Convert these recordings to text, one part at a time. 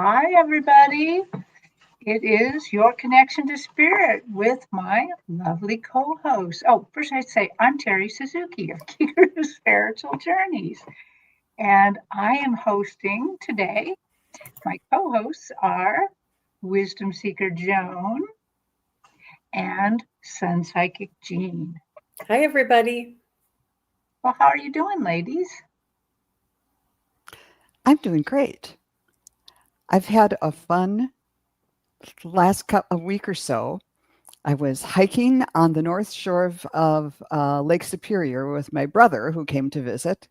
Hi, everybody. It is your connection to spirit with my lovely co-host. Oh, first I'd say I'm Terri Suzuki of Kigaru Spiritual Journeys, and I am hosting today. My co-hosts are Wisdom Seeker Joan and SunPsychic Jean. Hi, everybody. Well, how are you doing, ladies? I'm doing great. I've had a fun a week or so. I was hiking on the north shore of Lake Superior with my brother who came to visit,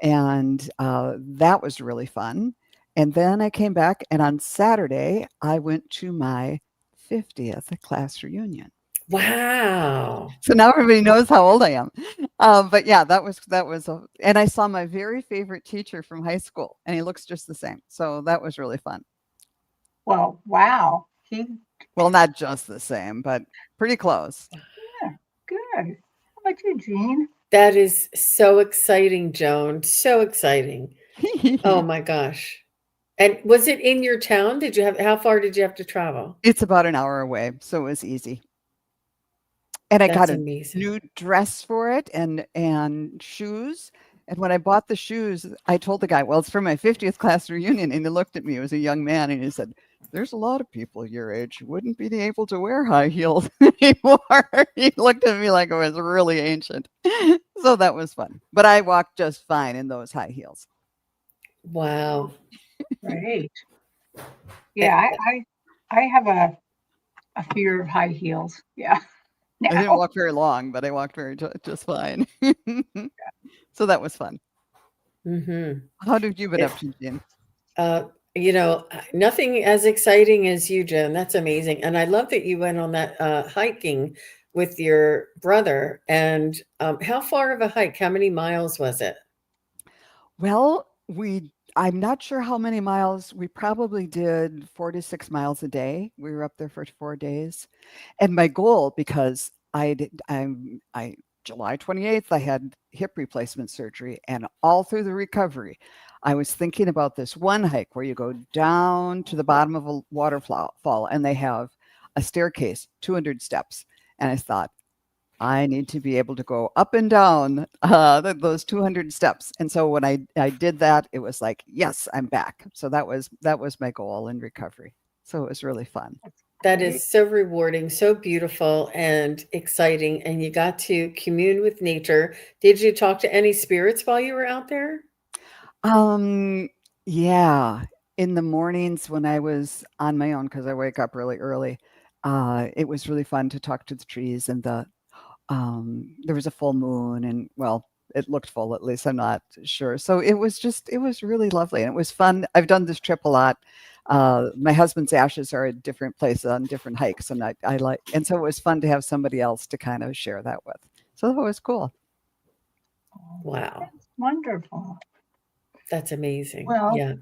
and that was really fun. And then I came back, and on Saturday, I went to my 50th class reunion. Wow. So now everybody knows how old I am. But yeah, and I saw my very favorite teacher from high school, and he looks just the same. So that was really fun. Well, wow. Well, not just the same, but pretty close. Yeah, good. How about you, Jean? That is so exciting, Joan. So exciting. Oh my gosh. And was it in your town? How far did you have to travel? It's about an hour away, so it was easy. And I got That's a amazing. new dress for it and shoes. And when I bought the shoes, I told the guy, well, it's for my 50th class reunion. And he looked at me, he was a young man, and he said, there's a lot of people your age who wouldn't be able to wear high heels anymore. He looked at me like I was really ancient. So that was fun. But I walked just fine in those high heels. Wow. Great. Yeah, I have a fear of high heels. Yeah. I didn't Now. walk very long, but I walked just fine. So that was fun. Mm-hmm. How did you been up to, Jean? Nothing as exciting as you, Joan. That's amazing. And I love that you went on that hiking with your brother. And how far of a hike? How many miles was it? Well, I'm not sure how many miles. We probably did 4 to 6 miles a day. We were up there for 4 days. And my goal, because July 28th, I had hip replacement surgery, and all through the recovery, I was thinking about this one hike where you go down to the bottom of a waterfall, and they have a staircase, 200 steps. And I thought, I need to be able to go up and down those 200 steps. And so when I did that, it was like, yes, I'm back. So that was my goal in recovery. So it was really fun. That is so rewarding, so beautiful and exciting. And you got to commune with nature. Did you talk to any spirits while you were out there? Yeah. In the mornings when I was on my own, because I wake up really early, it was really fun to talk to the trees, and there was a full moon, and well, it looked full, at least. I'm not sure. So it was really lovely, and it was fun. I've done this trip a lot. My husband's ashes are at different places on different hikes, and and so it was fun to have somebody else to kind of share that with. So that was cool. Wow. That's wonderful. That's amazing. Well, Yeah.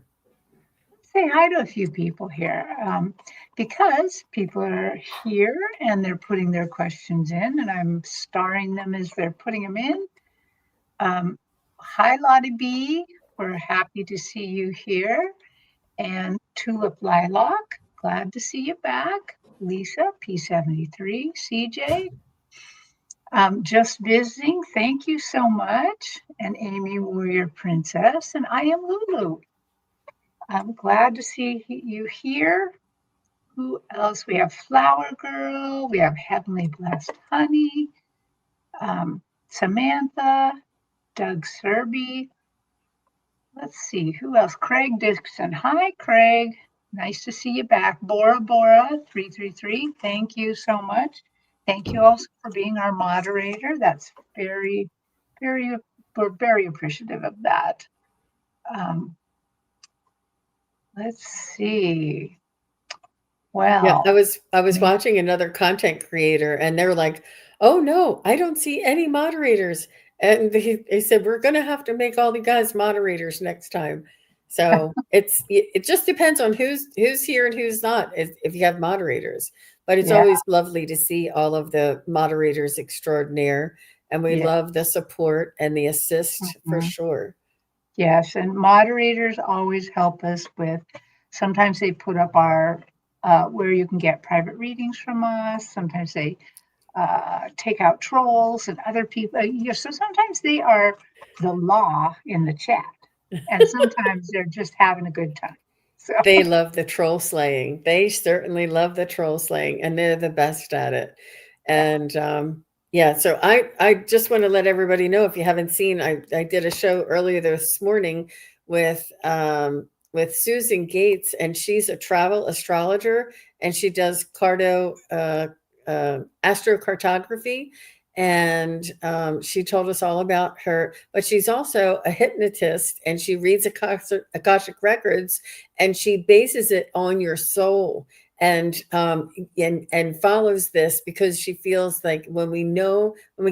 let's say hi to a few people here because people are here and they're putting their questions in, and I'm starring them as they're putting them in. Hi, Lottie B. We're happy to see you here. And Tulip Lilac, glad to see you back. Lisa, P73, CJ, just visiting. Thank you so much. And Amy, Warrior Princess. And I am Lulu. I'm glad to see you here. Who else? We have Flower Girl. We have Heavenly Blessed Honey. Samantha, Doug Serby. Let's see, who else? Craig Dixon. Hi, Craig. Nice to see you back. Bora 333. Thank you so much. Thank you also for being our moderator. That's we're very appreciative of that. Let's see. Well, Yeah, I was watching another content creator, and they're like, "Oh no, I don't see any moderators." And they said, "We're going to have to make all the guys moderators next time." So it just depends on who's here and who's not, if you have moderators. But it's yeah, always lovely to see all of the moderators extraordinaire, and we yeah. love the support and the assist for Mhm. sure. Yes, and moderators always help us with sometimes they put up our where you can get private readings from us. Sometimes they take out trolls and other people. So sometimes they are the law in the chat, and sometimes they're just having a good time. So They love the troll slaying. They certainly love the troll slaying, and they're the best at it. And yeah, so I just want to let everybody know, if you haven't seen, I did a show earlier this morning with Susan Gates, and she's a travel astrologer, and she does astrocartography. And she told us all about her, but she's also a hypnotist, and she reads Akashic records, and she bases it on your soul, and follows this, because she feels like when we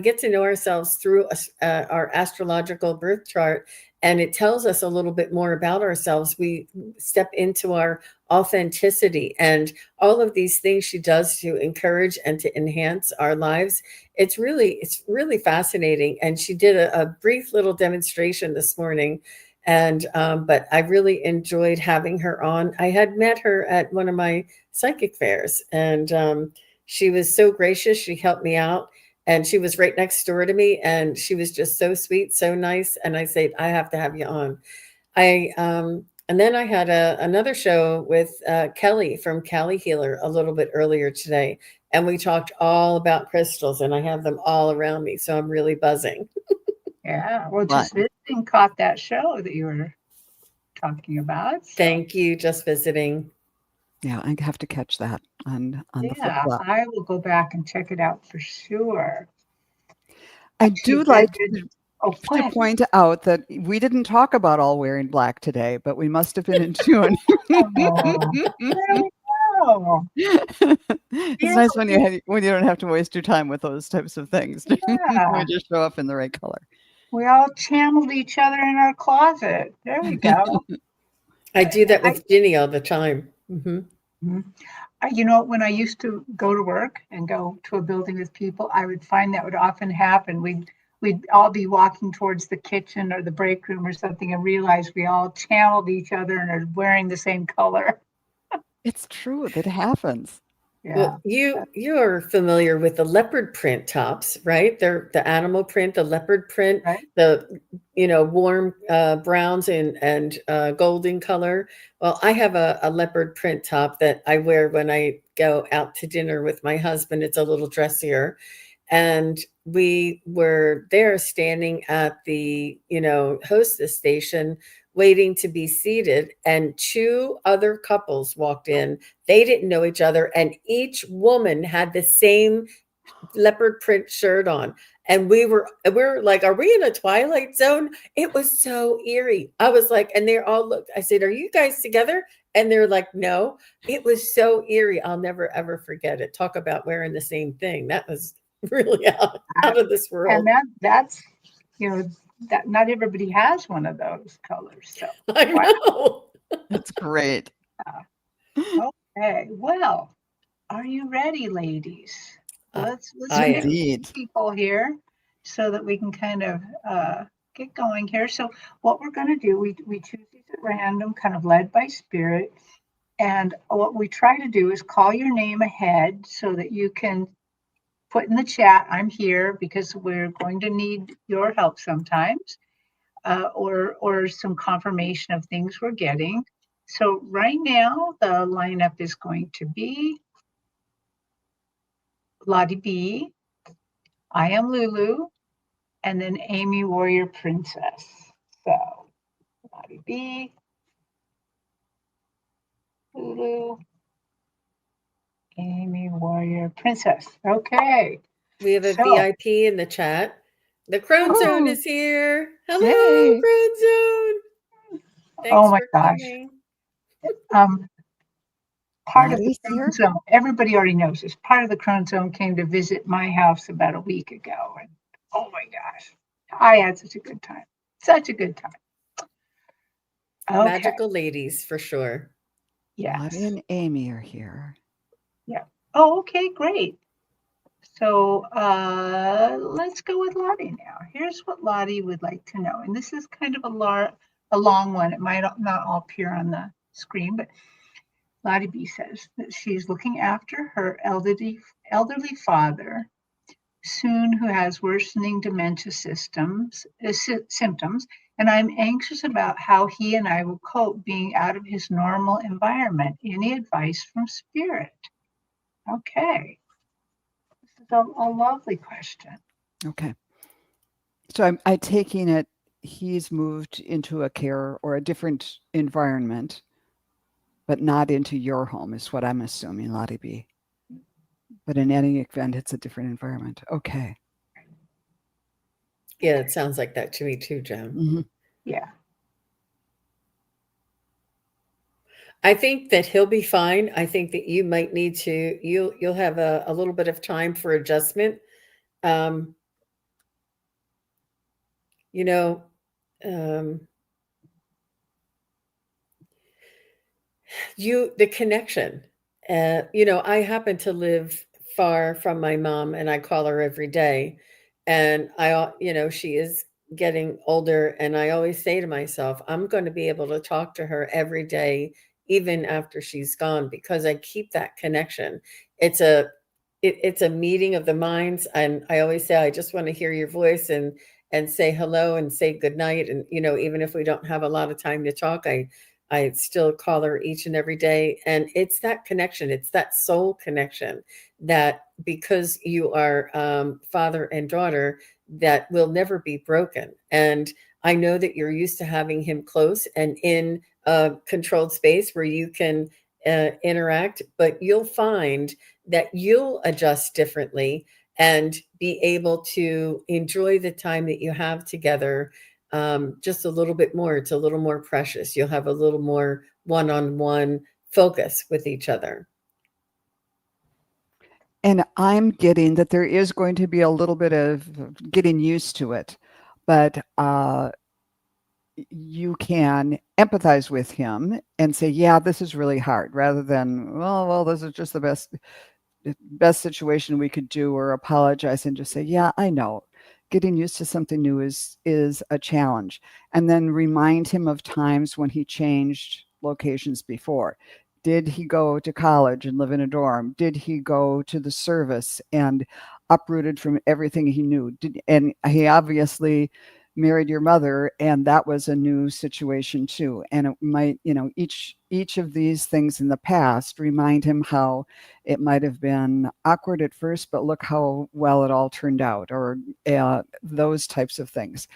get to know ourselves through our astrological birth chart, and it tells us a little bit more about ourselves, we step into our authenticity, and all of these things she does to encourage and to enhance our lives. It's really fascinating. And she did a brief little demonstration this morning, and but I really enjoyed having her on. I had met her at one of my psychic fairs, and she was so gracious. She helped me out, and she was right next door to me, and she was just so sweet, so nice. And I said, I have to have you on. And then I had another show with Kelly from Cali Healer a little bit earlier today, and we talked all about crystals, and I have them all around me, so I'm really buzzing. yeah, well, Just Visiting caught that show that you were talking about. So. Thank you, Just Visiting. Yeah, I have to catch that on the flip flop. I will go back and check it out for sure. I do like to point out that we didn't talk about all wearing black today, but we must have been in tune. It's nice when you don't have to waste your time with those types of things. Yeah. We just show up in the right color. We all channeled each other in our closet. There we go. I do that with Ginny all the time. Mm-hmm. Mm-hmm. You know, when I used to go to work and go to a building with people, I would find that would often happen. We'd all be walking towards the kitchen or the break room or something, and realize we all channeled each other and are wearing the same color. It's true. That happens. Yeah. Well, you're familiar with the leopard print tops, right? They're the animal print, the leopard print, right. The warm browns and golden color. Well, I have a leopard print top that I wear when I go out to dinner with my husband. It's a little dressier. And we were there standing at the, hostess station waiting to be seated. And two other couples walked in. They didn't know each other. And each woman had the same leopard print shirt on. And we were like, are we in a Twilight Zone? It was so eerie. I was like, and they all looked, I said, are you guys together? And they're like, no. It was so eerie. I'll never, ever forget it. Talk about wearing the same thing. That was really out of this world. And that's that not everybody has one of those colors. So I know. That's great. Okay, well, are you ready, ladies? Let's Indeed. people here so that we can kind of get going here. So what we're going to do, we choose these at random, kind of led by spirit. And what we try to do is call your name ahead so that you can put in the chat, I'm here, because we're going to need your help sometimes, or some confirmation of things we're getting. So right now, the lineup is going to be Lottie B, I Am Lulu, and then Amy Warrior Princess. So Lottie B, Lulu, Amy Warrior Princess. Okay. We have a VIP in the chat. The Crone Zone is here. Hello, Yay. Crone Zone. Thanks my for gosh. coming. Part of the Crone Zone, everybody already knows this. Part of the Crone Zone came to visit my house about a week ago. And oh my gosh, I had such a good time. Such a good time. Okay. Magical ladies, for sure. Yes. Lottie and Amy are here. Yeah. Oh, okay, great. So let's go with Lottie now. Here's what Lottie would like to know. And this is kind of a long one. It might not all appear on the screen, but Lottie B says that she's looking after her elderly father, soon who has worsening dementia symptoms, and I'm anxious about how he and I will cope being out of his normal environment. Any advice from Spirit? Okay. This is a lovely question. Okay. So I'm taking it he's moved into a care or a different environment, but not into your home, is what I'm assuming, Lottie B. But in any event, it's a different environment. Okay. Yeah, it sounds like that to me too, Joan. Mm-hmm. Yeah. I think that he'll be fine. I think that you might need to, you'll have a little bit of time for adjustment. You know, the connection, I happen to live far from my mom and I call her every day. And she is getting older. And I always say to myself, I'm going to be able to talk to her every day, even after she's gone, because I keep that connection. It's a meeting of the minds. And I always say, I just want to hear your voice and say hello and say goodnight. And, even if we don't have a lot of time to talk, I still call her each and every day. And it's that connection. It's that soul connection that, because you are father and daughter, that will never be broken. And I know that you're used to having him close and in a controlled space where you can interact, but you'll find that you'll adjust differently and be able to enjoy the time that you have together just a little bit more. It's a little more precious. You'll have a little more one-on-one focus with each other. And I'm getting that there is going to be a little bit of getting used to it, but you can empathize with him and say, yeah, this is really hard, rather than, well, this is just the best situation we could do, or apologize and just say, yeah, I know. Getting used to something new is a challenge. And then remind him of times when he changed locations before. Did he go to college and live in a dorm? Did he go to the service and uprooted from everything he knew? And he obviously married your mother, and that was a new situation too. And it might, each of these things in the past remind him how it might have been awkward at first, but look how well it all turned out, or those types of things.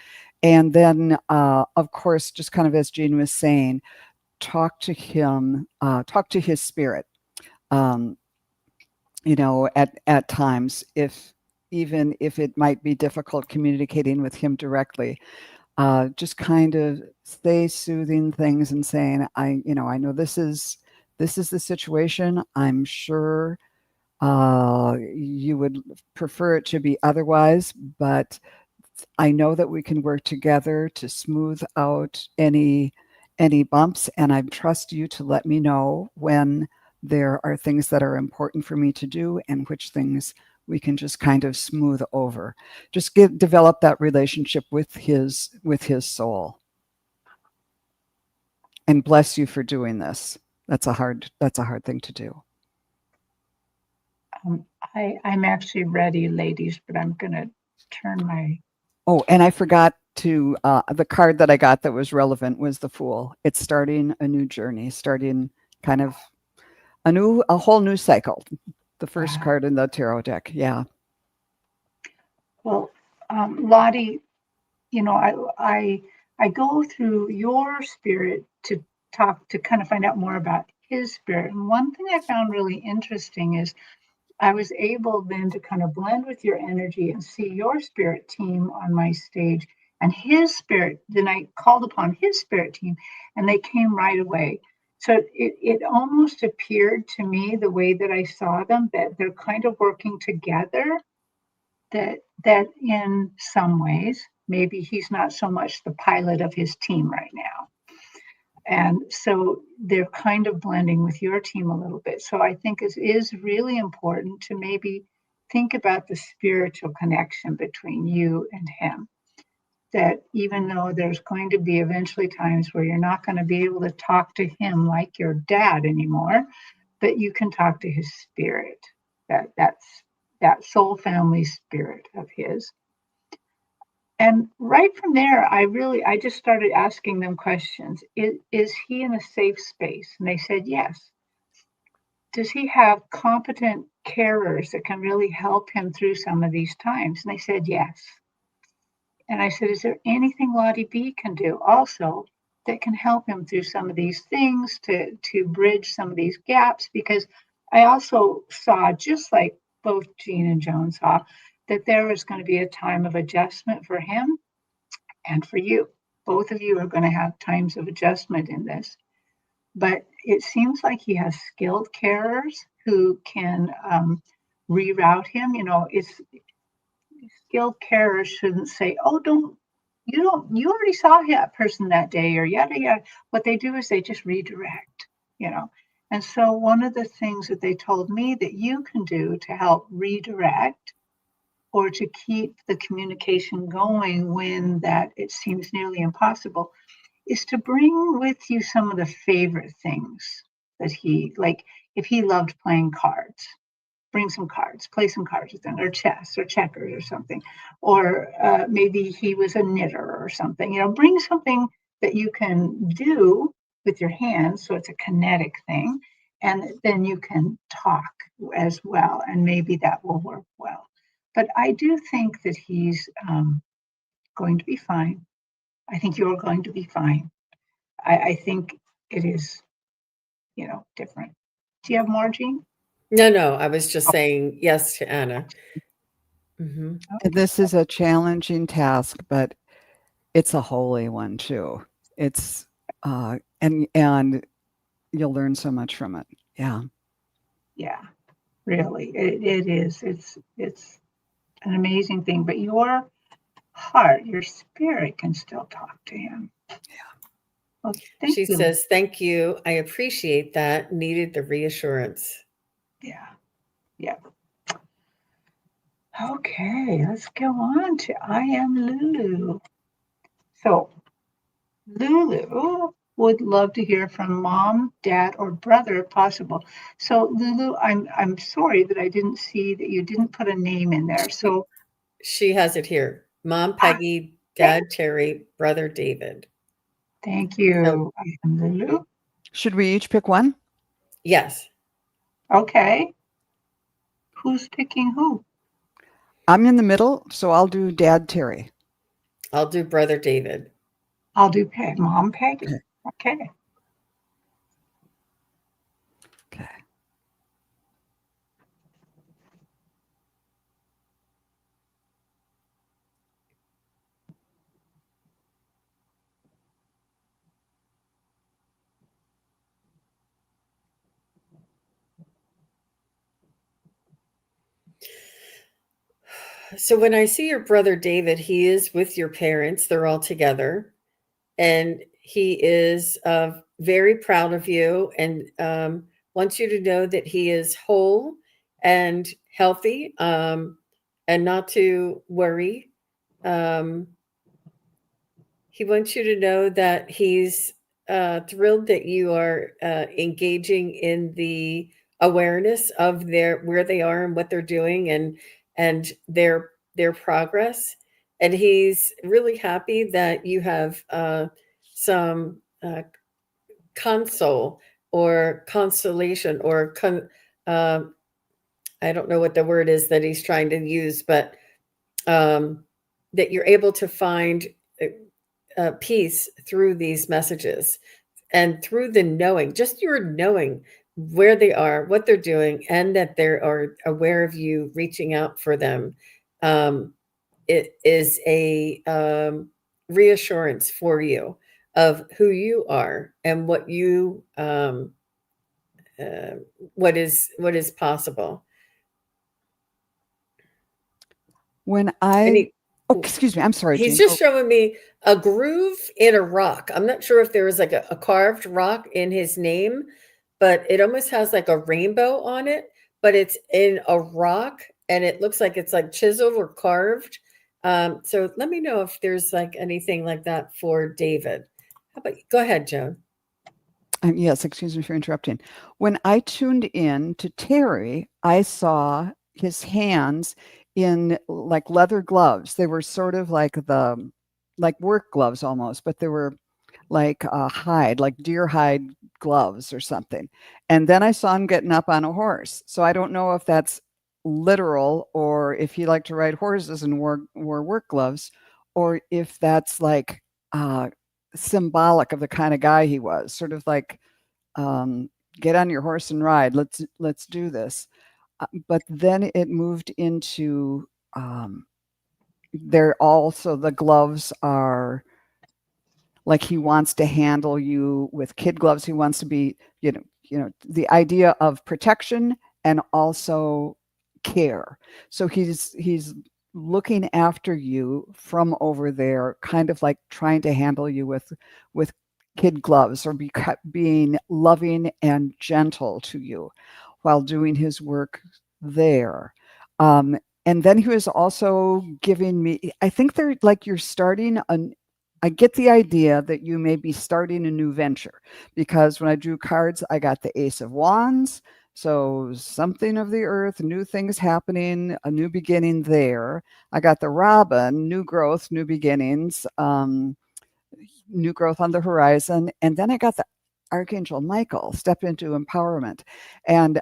And then, of course, just kind of as Jean was saying, talk to him, talk to his spirit, at times, even if it might be difficult communicating with him directly. Just kind of say soothing things and saying, I know this is the situation. I'm sure you would prefer it to be otherwise, but I know that we can work together to smooth out any bumps, and I trust you to let me know when there are things that are important for me to do and which things we can just kind of smooth over. Just develop that relationship with his soul. And bless you for doing this. That's a hard thing to do. I'm actually ready, ladies, but I'm going to turn my... Oh, and I forgot to, the card that I got that was relevant was the Fool. It's starting a new journey, starting kind of a whole new cycle. The first card in the tarot deck. Yeah. Well, Lottie, I go through your spirit to kind of find out more about his spirit. And one thing I found really interesting is I was able then to kind of blend with your energy and see your spirit team on my stage and his spirit. Then I called upon his spirit team and they came right away. So it almost appeared to me, the way that I saw them, that they're kind of working together, that in some ways, maybe he's not so much the pilot of his team right now. And so they're kind of blending with your team a little bit. So I think it is really important to maybe think about the spiritual connection between you and him. that even though there's going to be eventually times where you're not going to be able to talk to him like your dad anymore, that you can talk to his spirit, that soul family spirit of his. And right from there, I just started asking them questions. Is he in a safe space? And they said yes. Does he have competent carers that can really help him through some of these times? And they said yes. And I said, is there anything Lottie B can do also that can help him through some of these things to bridge some of these gaps? Because I also saw, just like both Jean and Joan saw, that there was going to be a time of adjustment for him and for you. Both of you are going to have times of adjustment in this. But it seems like he has skilled carers who can reroute him. It's skilled carers shouldn't say, "Oh, you already saw that person that day," or yada yada. What they do is they just redirect, you know. And so one of the things that they told me that you can do to help redirect or to keep the communication going when that it seems nearly impossible is to bring with you some of the favorite things that he like. If he loved playing cards, bring some cards, play some cards with them, or chess or checkers or something. Or maybe he was a knitter or something. Bring something that you can do with your hands, so it's a kinetic thing, and then you can talk as well, and maybe that will work well. But I do think that he's going to be fine. I think you're going to be fine. I think it is, different. Do you have more, Jean? No, I was just saying yes to Anna. And this is a challenging task, but it's a holy one too. It's and you'll learn so much from it. Yeah. Yeah, really, it is. It's an amazing thing. But your heart, your spirit can still talk to him. Well, thank She you. says, thank you. I appreciate that. Needed the reassurance. Yeah. Okay, let's go on to I Am Lulu. So Lulu would love to hear from mom, dad, or brother if possible. So Lulu, I'm sorry that I didn't see that you didn't put a name in there. So she has it here. Mom Peggy, Dad Terry, Brother David. Thank you. So, I Am Lulu. Should we each pick one? Yes. Okay. Who's picking who? I'm in the middle, so I'll do Dad Terry. I'll do Brother David. I'll do Mom Peggy. Okay. Okay. So when I see your brother David, he is with your parents. They're all together. And he is very proud of you and wants you to know that he is whole and healthy and not to worry. He wants you to know that he's thrilled that you are engaging in the awareness of where they are and what they're doing and their progress. And he's really happy that you have some console or consolation or I don't know what the word is that he's trying to use, but that you're able to find peace through these messages and through the knowing, just your knowing where they are, what they're doing, and that they are aware of you reaching out for them. It is a reassurance for you of who you are and what you what is possible. When excuse me, I'm sorry, He's Jean. just showing me a groove in a rock. I'm not sure if there was like a carved rock in his name, but it almost has like a rainbow on it, but it's in a rock and it looks like it's like chiseled or carved. So let me know if there's like anything like that for David. How about you? Go ahead, Joan. Yes, excuse me for interrupting. When I tuned in to Terry, I saw his hands in like leather gloves. They were sort of like work gloves almost, but they were like hide, like deer hide gloves or something. And then I saw him getting up on a horse. So I don't know if that's literal or if he liked to ride horses and wore work gloves, or if that's like uh, symbolic of the kind of guy he was, sort of like um, get on your horse and ride. Let's do this. But then it moved into there also the gloves are like he wants to handle you with kid gloves. He wants to be, the idea of protection and also care. So he's looking after you from over there, kind of like trying to handle you with kid gloves or being loving and gentle to you while doing his work there. And then he was also giving me, I think they're like you're starting an I get the idea that you may be starting a new venture because when I drew cards, I got the Ace of Wands. So something of the earth, new things happening, a new beginning there. I got the Robin, new growth, new beginnings, new growth on the horizon. And then I got the Archangel Michael, step into empowerment. And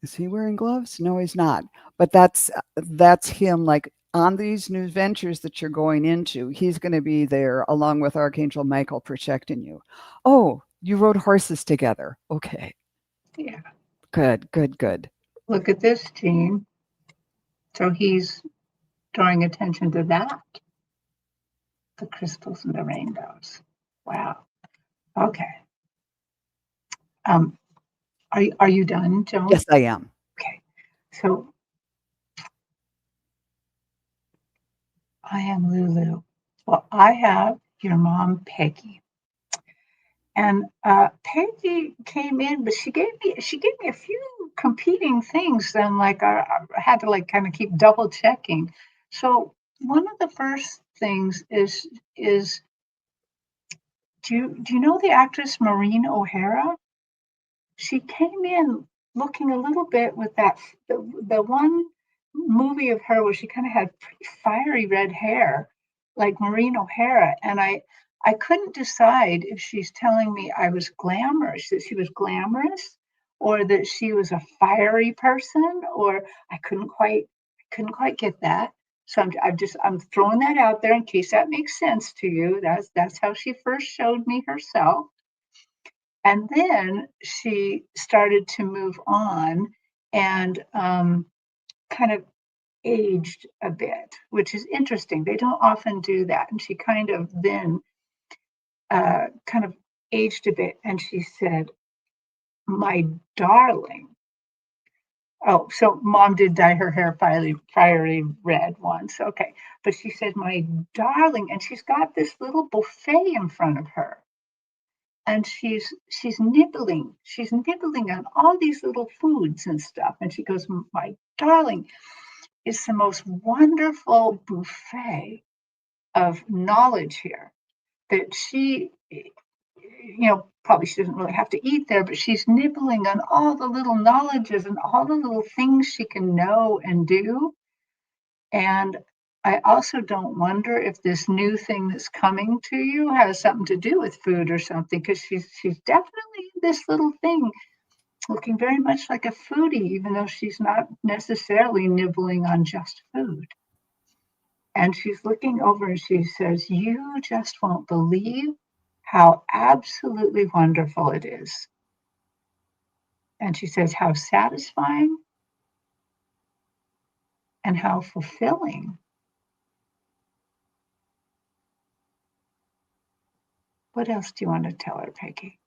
is he wearing gloves? No, he's not. But that's him like on these new ventures that you're going into. He's going to be there along with Archangel Michael protecting you. Oh, you rode horses together. Okay. Yeah. Good, good, good. Look at this, Jean. So he's drawing attention to that, the crystals and the rainbows. Wow. Okay. Um, are you done, Joan? Yes, I am. Okay. So I am Lulu. Well, I have your mom, Peggy. And Peggy came in, but she gave me a few competing things. Then, like I had to like kind of keep double checking. So one of the first things is do you know the actress Maureen O'Hara? She came in looking a little bit with the one movie of her where she kind of had pretty fiery red hair, like Maureen O'Hara, and I couldn't decide if she's telling me I was glamorous, that she was glamorous, or that she was a fiery person, or I couldn't quite get that. So I'm throwing that out there in case that makes sense to you. That's how she first showed me herself. And then she started to move on and kind of aged a bit, which is interesting. They don't often do that. And she kind of then kind of aged a bit. And she said, "My darling." Oh, so mom did dye her hair fiery red once. Okay. But she said, "My darling." And she's got this little buffet in front of her, and she's nibbling on all these little foods and stuff, and she goes, "My darling, it's the most wonderful buffet of knowledge here that probably she doesn't really have to eat there, but she's nibbling on all the little knowledges and all the little things she can know and do." And I also don't wonder if this new thing that's coming to you has something to do with food or something, because she's definitely this little thing looking very much like a foodie, even though she's not necessarily nibbling on just food. And she's looking over and she says, "You just won't believe how absolutely wonderful it is." And she says, "How satisfying and how fulfilling." What else do you want to tell her, Peggy?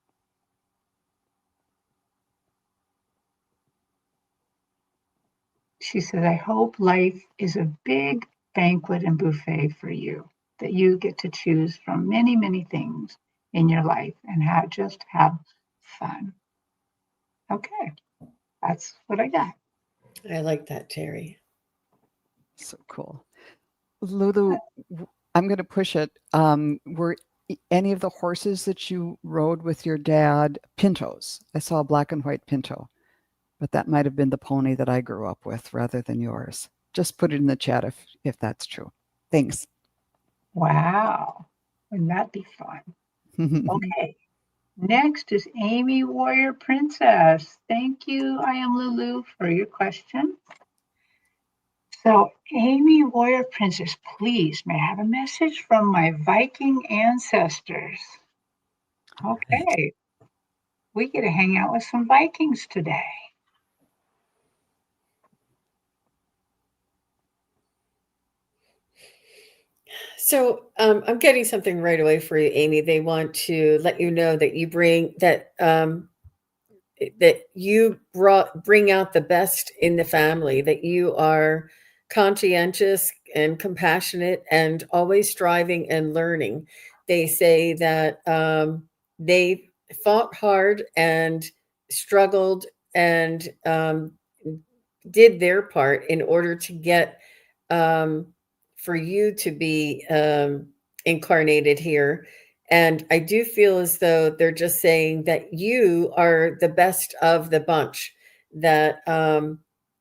She said, "I hope life is a big banquet and buffet for you, that you get to choose from many, many things in your life and just have fun." Okay, that's what I got. I like that, Terry. So cool. Lulu, I'm going to push it. Were any of the horses that you rode with your dad pintos? I saw a black and white pinto, but that might have been the pony that I grew up with rather than yours. Just put it in the chat if that's true. Thanks. Wow. Wouldn't that be fun? Okay. Next is Amy Warrior Princess. Thank you, I am Lulu, for your question. So, Amy Warrior Princess, please, may I have a message from my Viking ancestors? Okay. We get to hang out with some Vikings today. So I'm getting something right away for you, Amy. They want to let you know that you bring that that you bring out the best in the family, that you are conscientious and compassionate and always striving and learning. They say that they fought hard and struggled and did their part in order to get for you to be incarnated here. And I do feel as though they're just saying that you are the best of the bunch, that,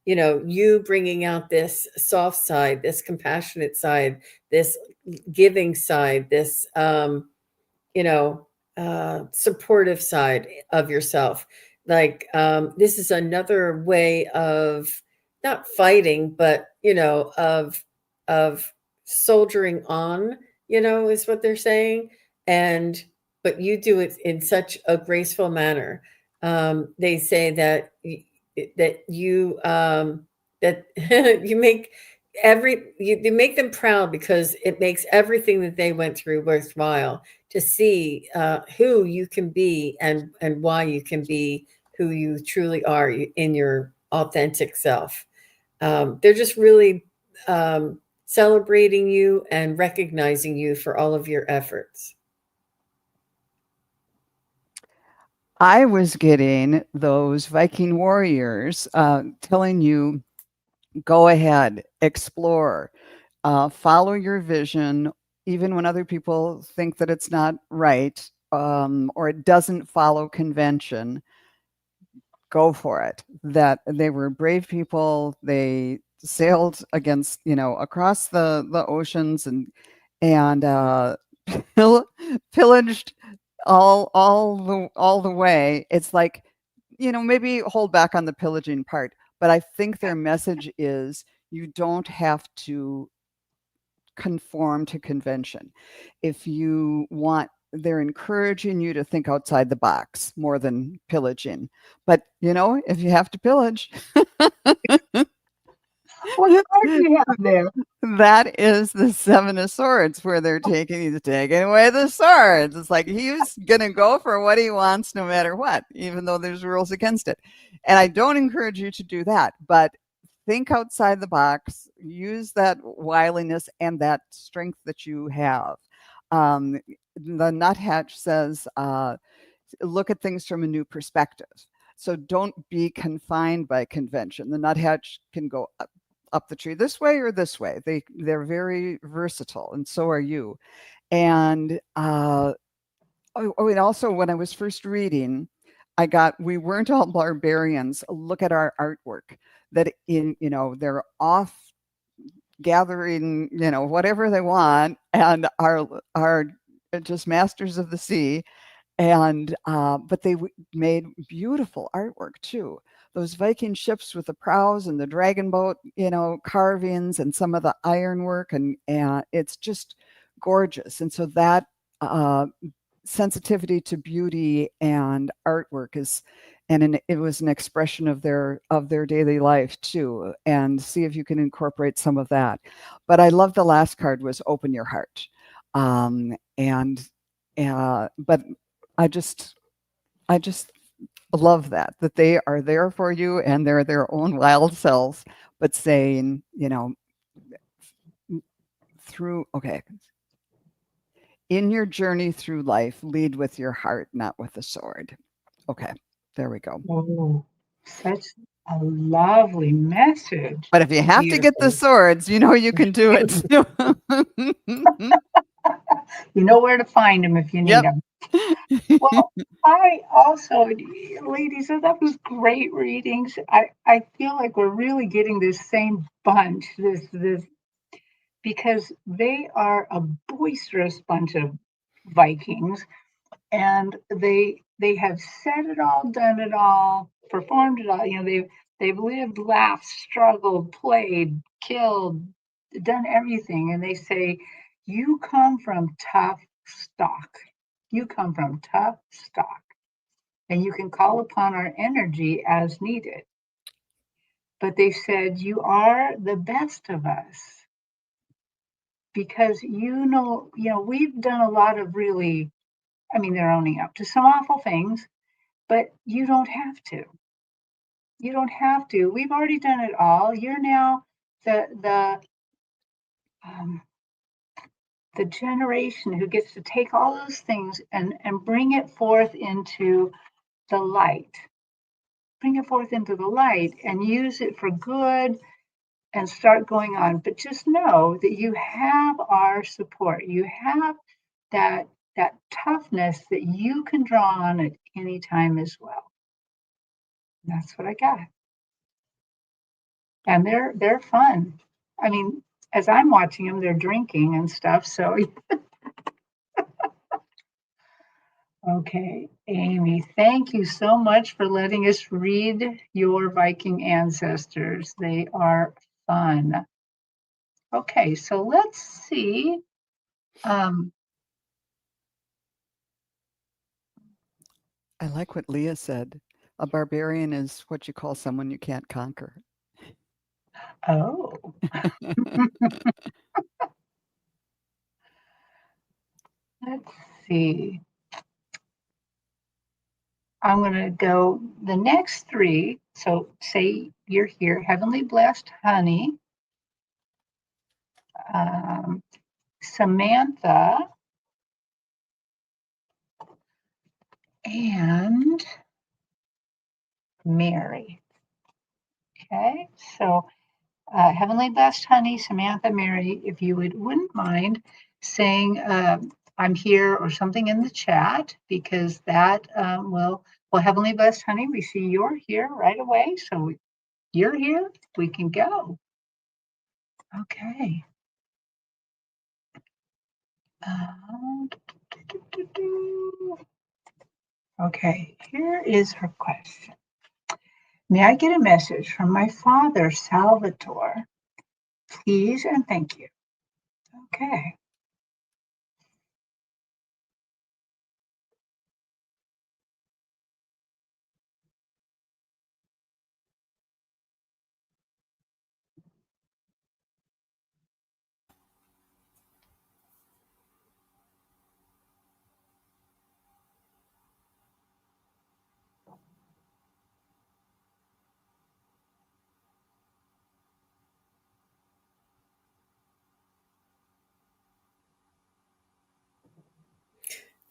you bringing out this soft side, this compassionate side, this giving side, this, you know, supportive side of yourself. Like, this is another way of not fighting, but, of soldiering on, is what they're saying. And, but you do it in such a graceful manner. They say that, that you, that you make you make them proud because it makes everything that they went through worthwhile, to see who you can be and why you can be who you truly are in your authentic self. They're just really celebrating you and recognizing you for all of your efforts. I was getting those Viking warriors telling you, go ahead, explore, follow your vision, even when other people think that it's not right or it doesn't follow convention. Go for it. That they were brave people. They sailed against, across the oceans and pillaged all the way. It's like, maybe hold back on the pillaging part, but I think their message is you don't have to conform to convention. If you want, they're encouraging you to think outside the box more than pillaging. But if you have to pillage, What card do you have there? that is the Seven of Swords, where he's taking away the swords. It's like he's gonna go for what he wants no matter what, even though there's rules against it. And I don't encourage you to do that, but think outside the box, use that wiliness and that strength that you have. The nuthatch says, look at things from a new perspective. So don't be confined by convention. The nuthatch can go up the tree this way or this way. They're very versatile, and so are you. And and also when I was first reading, we weren't all barbarians. Look at our artwork. That they're off gathering, whatever they want, and are just masters of the sea. And but they made beautiful artwork too. Those Viking ships with the prows and the dragon boat, carvings and some of the ironwork, and it's just gorgeous. And so that sensitivity to beauty and artwork it was an expression of their daily life too. And see if you can incorporate some of that. But I love the last card was open your heart, but I just love that they are there for you and they're their own wild selves, but saying, in your journey through life, lead with your heart, not with a sword. Okay, there we go. Oh, A lovely message. But if you have to get the Beautiful. swords, you know you can do it. You know where to find them if you need Yep. them. Well, I also, ladies, that was great readings. I feel like we're really getting this same bunch, this because they are a boisterous bunch of Vikings, and they have said it all, done it all, performed it all. You know, they've lived, laughed, struggled, played, killed, done everything, and they say, "You come from tough stock. You come from tough stock, and you can call upon our energy as needed." But they said, "You are the best of us." Because we've done a lot of really, I mean, they're owning up to some awful things, but you don't have to. You don't have to. We've already done it all. You're now um, the generation who gets to take all those things and bring it forth into the light. Bring it forth into the light and use it for good and start going on. But just know that you have our support. You have that toughness that you can draw on at any time as well. And that's what I got. And they're fun. I mean, as I'm watching them, they're drinking and stuff. So okay, Amy, thank you so much for letting us read your Viking ancestors. They are fun. Okay, so let's see. I like what Leah said. A barbarian is what you call someone you can't conquer. Oh, let's see. I'm going to go the next three. So say you're here, Heavenly Blessed Honey, Samantha, and Mary. Okay, so Heavenly Blessed Honey, Samantha, Mary, if you wouldn't mind saying I'm here or something in the chat, because that well, Heavenly Blessed Honey, we see you're here right away. So you're here, we can go. Okay. Okay, here is her question. May I get a message from my father, Salvatore? Please and thank you. Okay.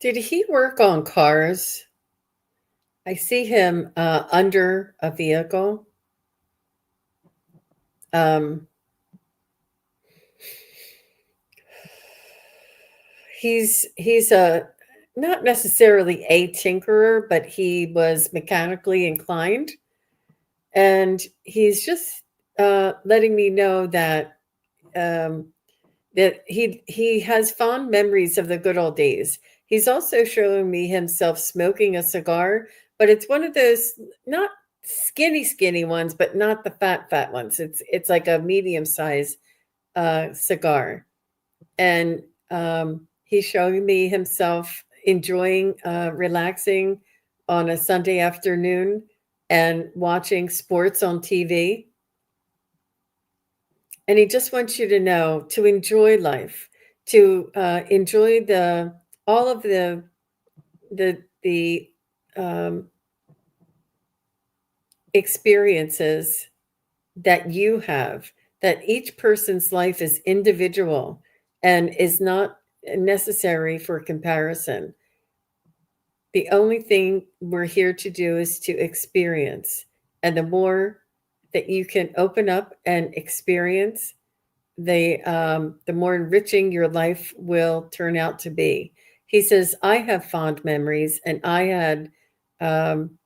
Did he work on cars? I see him under a vehicle. Um, he's a not necessarily a tinkerer, but he was mechanically inclined, and he's just letting me know that um, that he has fond memories of the good old days. He's also showing me himself smoking a cigar, but it's one of those not skinny ones, but not the fat ones. It's like a medium size cigar, and he's showing me himself enjoying relaxing on a Sunday afternoon and watching sports on TV. And he just wants you to know to enjoy life, to enjoy the all of the um, experiences that you have. That each person's life is individual and is not necessary for comparison. The only thing we're here to do is to experience, and the more that you can open up and experience, the more enriching your life will turn out to be. He says, I have fond memories and I had um,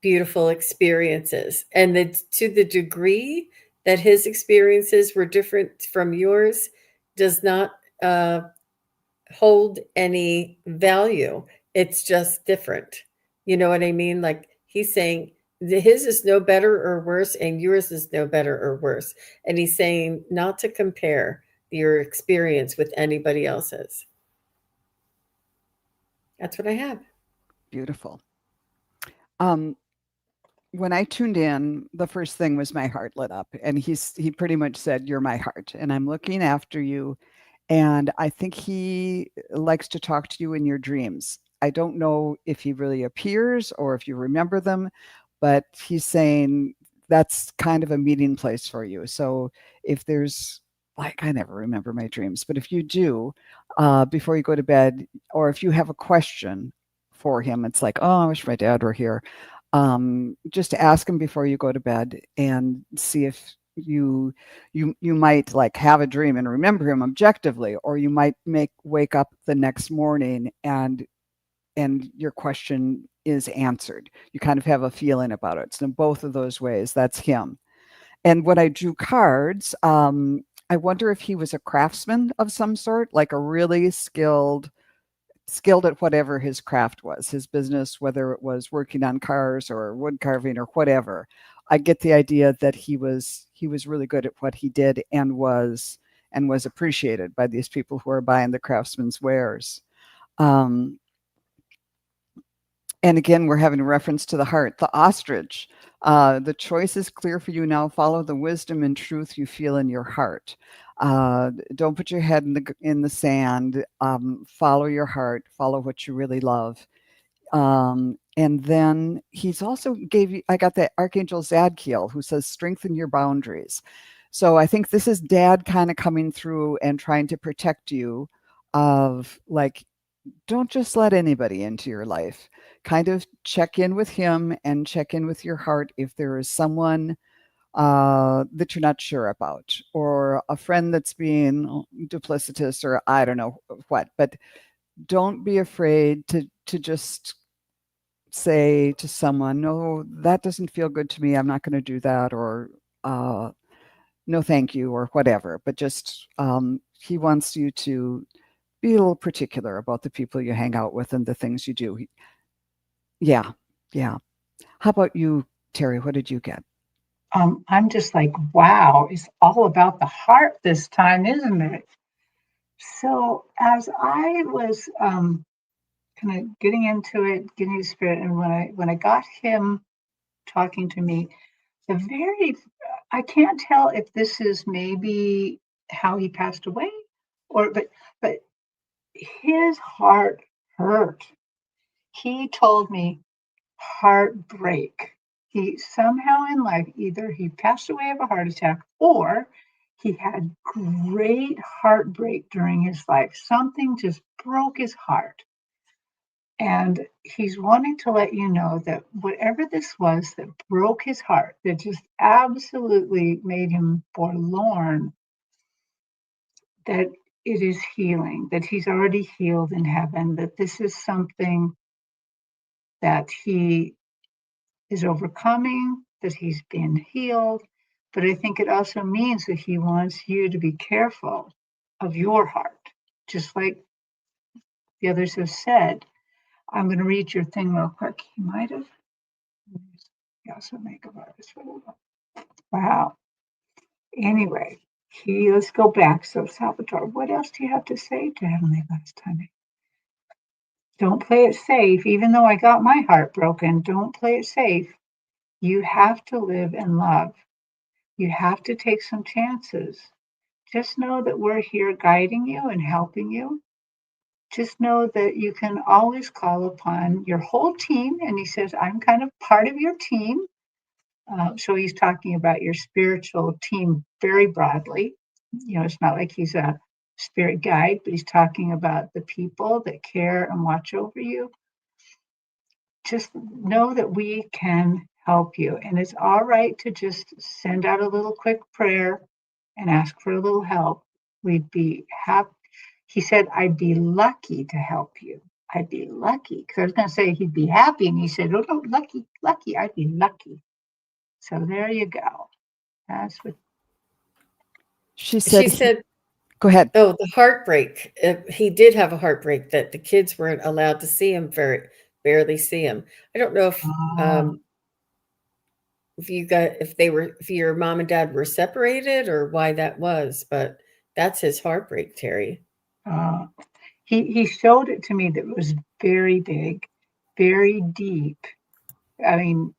beautiful experiences. And to the degree that his experiences were different from yours does not uh, hold any value. It's just different. You know what I mean? Like he's saying his is no better or worse, and yours is no better or worse. And he's saying not to compare your experience with anybody else's. That's what I have. Beautiful. Um, when I tuned in, the first thing was my heart lit up, and he pretty much said, "You're my heart, and I'm looking after you." And I think he likes to talk to you in your dreams. I don't know if he really appears or if you remember them, but he's saying that's kind of a meeting place for you. So if there's, like, I never remember my dreams, but if you do, before you go to bed, or if you have a question for him, it's like, oh, I wish my dad were here. Just ask him before you go to bed and see if you might like have a dream and remember him objectively, or you might wake up the next morning and your question is answered. You kind of have a feeling about it. So in both of those ways, that's him. And when I drew cards, I wonder if he was a craftsman of some sort, like a really skilled at whatever his craft was, his business, whether it was working on cars or wood carving or whatever. I get the idea that he was really good at what he did and was appreciated by these people who are buying the craftsman's wares. And again, we're having a reference to the heart, the ostrich. The choice is clear for you now. Follow the wisdom and truth you feel in your heart. Don't put your head in the sand. Follow your heart. Follow what you really love. And then he's also I got the Archangel Zadkiel, who says, strengthen your boundaries. So I think this is Dad kind of coming through and trying to protect you of, like, don't just let anybody into your life. Kind of check in with him and check in with your heart if there is someone that you're not sure about, or a friend that's being duplicitous, or I don't know what. But don't be afraid to just say to someone, no, that doesn't feel good to me. I'm not going to do that, or no, thank you, or whatever. But just he wants you to be a little particular about the people you hang out with and the things you do. Yeah. How about you, Terry? What did you get? I'm just like, wow, it's all about the heart this time, isn't it? So as I was kind of getting into it, getting the spirit, and when I got him talking to me, I can't tell if this is maybe how he passed away, but his heart hurt. He told me heartbreak. He somehow in life, either he passed away of a heart attack or he had great heartbreak during his life. Something just broke his heart. And he's wanting to let you know that whatever this was that broke his heart, that just absolutely made him forlorn, that it is healing, that he's already healed in heaven, that this is something that he is overcoming, that he's been healed. But I think it also means that he wants you to be careful of your heart, just like the others have said. I'm going to read your thing real quick. He might have. He also makeup artist. Wow. Anyway, let's go back. So Salvatore, what else do you have to say to Heavenly God's timing? Don't play it safe. Even though I got my heart broken, don't play it safe. You have to live and love. You have to take some chances. Just know that we're here guiding you and helping you. Just know that you can always call upon your whole team. And he says, I'm kind of part of your team. So he's talking about your spiritual team very broadly. It's not like he's a spirit guide, but he's talking about the people that care and watch over you. Just know that we can help you. And it's all right to just send out a little quick prayer and ask for a little help. We'd be happy. He said, I'd be lucky to help you. I'd be lucky. Because I was going to say he'd be happy. And he said, oh, no, lucky, lucky. I'd be lucky. So there you go. That's what She She said, said, go ahead. oh, the heartbreak. He did have a heartbreak that the kids weren't allowed to see him, barely see him. I don't know oh, if your mom and dad were separated or why that was, but that's his heartbreak, Terry. uh, he showed it to me that it was very big, very deep. I mean,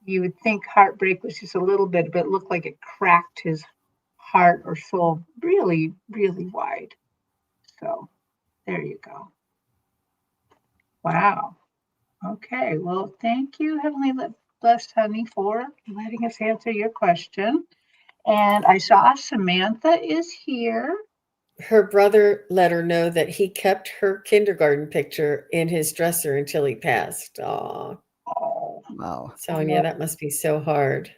you would think heartbreak was just a little bit, but it looked like it cracked his heart or soul really, really wide. So there you go. Wow. Okay. Well, thank you, Heavenly Blessed Honey, for letting us answer your question. And I saw Samantha is here. Her brother let her know that he kept her kindergarten picture in his dresser until he passed. Aw, Oh, Wow. Sonia, that must be so hard.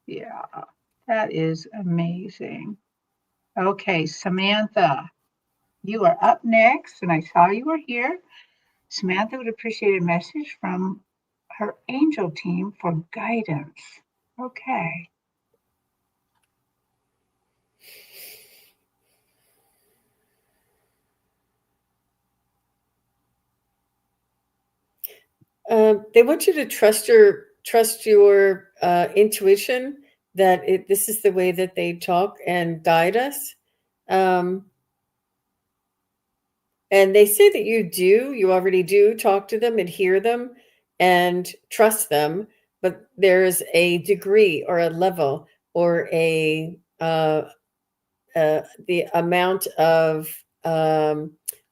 yeah. That is amazing. Okay, Samantha, you are up next, and I saw you were here. Samantha would appreciate a message from her angel team for guidance. Okay. They want you to trust your intuition that this is the way that they talk and guide us. Um, and they say that you already do talk to them and hear them and trust them, but there's a degree or a level or the amount of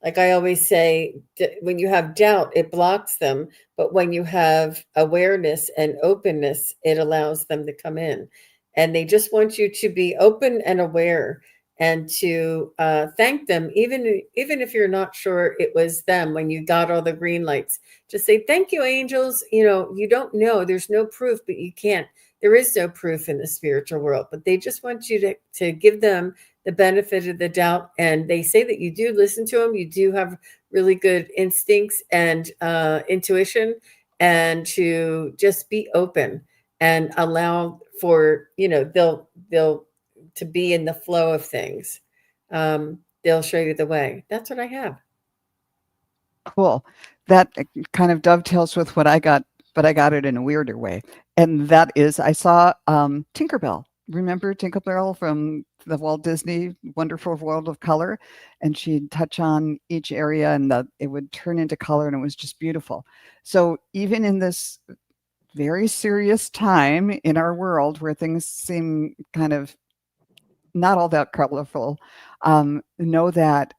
like I always say, when you have doubt it blocks them, but when you have awareness and openness it allows them to come in, and they just want you to be open and aware and to thank them, even if you're not sure it was them when you got all the green lights. Just say thank you, angels. You don't know, there's no proof, but you can't, there is no proof in the spiritual world, but they just want you to give them the benefit of the doubt. And they say that you do listen to them. You do have really good instincts and intuition, and to just be open and allow for, they'll to be in the flow of things. They'll show you the way. That's what I have. Cool. That kind of dovetails with what I got, but I got it in a weirder way. And that is, I saw Tinkerbell. Remember Tinkerbell from the Walt Disney Wonderful World of Color? And she'd touch on each area and it would turn into color, and it was just beautiful. So even in this very serious time in our world where things seem kind of not all that colorful, know that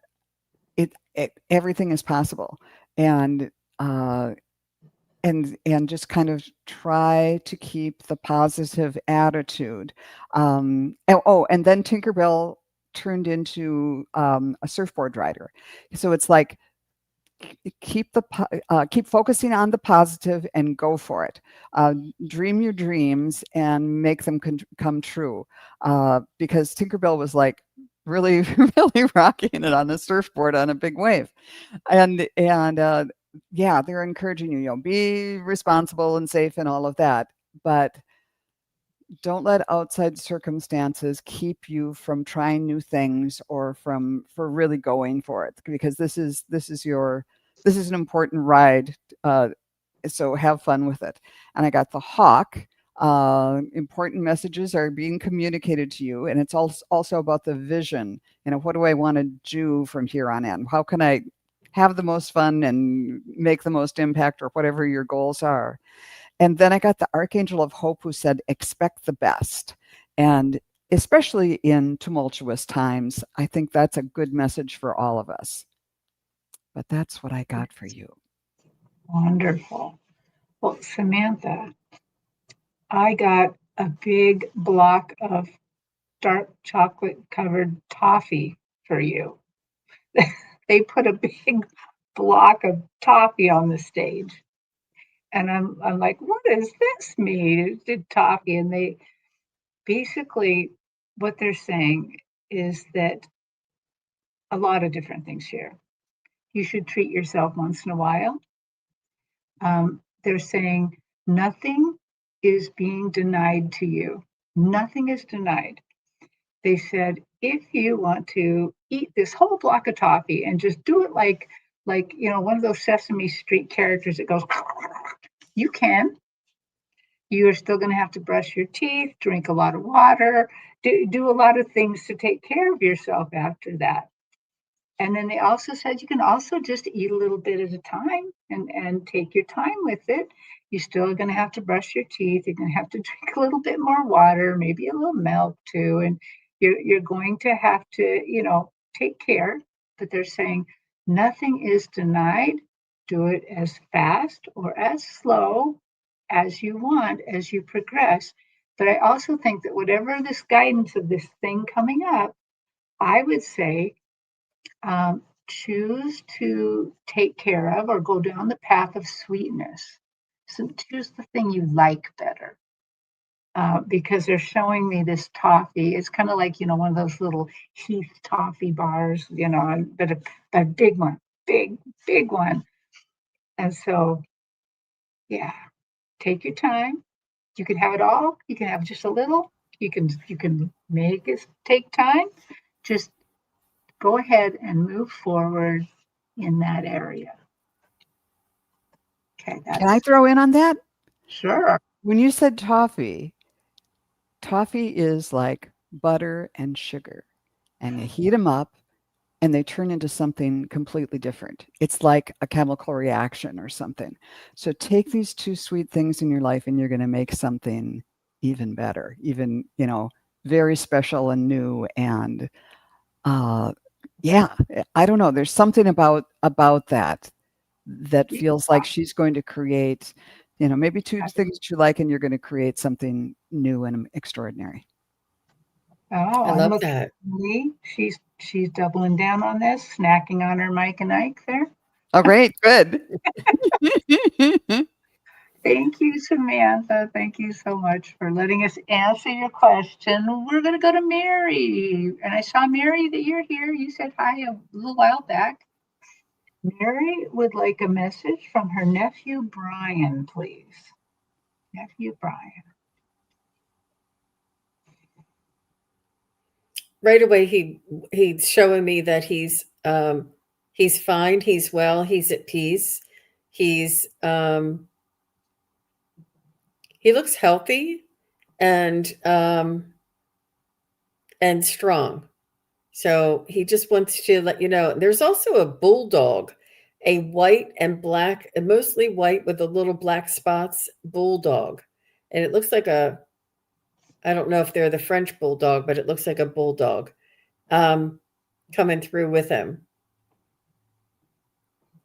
everything is possible, and uh, and just kind of try to keep the positive attitude. And then Tinkerbell turned into a surfboard rider, so it's like keep focusing on the positive and go for it. Dream your dreams and make them come true. Because Tinkerbell was like really, really rocking it on the surfboard on a big wave, and yeah, they're encouraging you, be responsible and safe and all of that, but don't let outside circumstances keep you from trying new things or for really going for it, because this is an important ride. So have fun with it. And I got the hawk. Important messages are being communicated to you, and it's also about the vision. What do I want to do from here on in? How can I have the most fun and make the most impact, or whatever your goals are? And then I got the Archangel of Hope, who said, expect the best. And especially in tumultuous times, I think that's a good message for all of us. But that's what I got for you. Wonderful. Well, Samantha, I got a big block of dark chocolate covered toffee for you. They put a big block of toffee on the stage. And I'm like, what does this mean? Did toffee? And they basically, what they're saying is that a lot of different things here. You should treat yourself once in a while. They're saying nothing is being denied to you. Nothing is denied. They said, if you want to eat this whole block of toffee and just do it like one of those Sesame Street characters that goes, you can. You are still going to have to brush your teeth, drink a lot of water, do a lot of things to take care of yourself after that. And then they also said you can also just eat a little bit at a time and take your time with it. You're still going to have to brush your teeth. You're going to have to drink a little bit more water, maybe a little milk too. And you're going to have to, take care. But they're saying nothing is denied. Do it as fast or as slow as you want as you progress. But I also think that whatever this guidance of this thing coming up, I would say choose to take care of or go down the path of sweetness. So choose the thing you like better. Because they're showing me this toffee. It's kind of like, one of those little Heath toffee bars, but a big one, big, big one. And so, yeah, take your time. You can have it all. You can have just a little. You can make it take time. Just go ahead and move forward in that area. Okay, Can I throw in on that? Sure. When you said toffee is like butter and sugar, and you heat them up and they turn into something completely different. It's like a chemical reaction or something. So take these two sweet things in your life and you're going to make something even better, even, very special and new. And yeah, I don't know. There's something about that feels like she's going to create, maybe two things that you like, and you're going to create something new and extraordinary. Oh, I I'm love looking that. at me. She's doubling down on this, snacking on her Mike and Ike there. Oh, great. Good. Thank you, Samantha. Thank you so much for letting us answer your question. We're going to go to Mary. And I saw, Mary, that you're here. You said hi a little while back. Mary would like a message from her nephew, Brian, please. Nephew, Brian. Right away, he's showing me that he's fine, he's well, he's at peace, he's he looks healthy and strong. So he just wants to let you know. There's also a bulldog, a white and black, and mostly white with the little black spots bulldog. And it looks like I don't know if they're the French bulldog, but it looks like a bulldog coming through with him.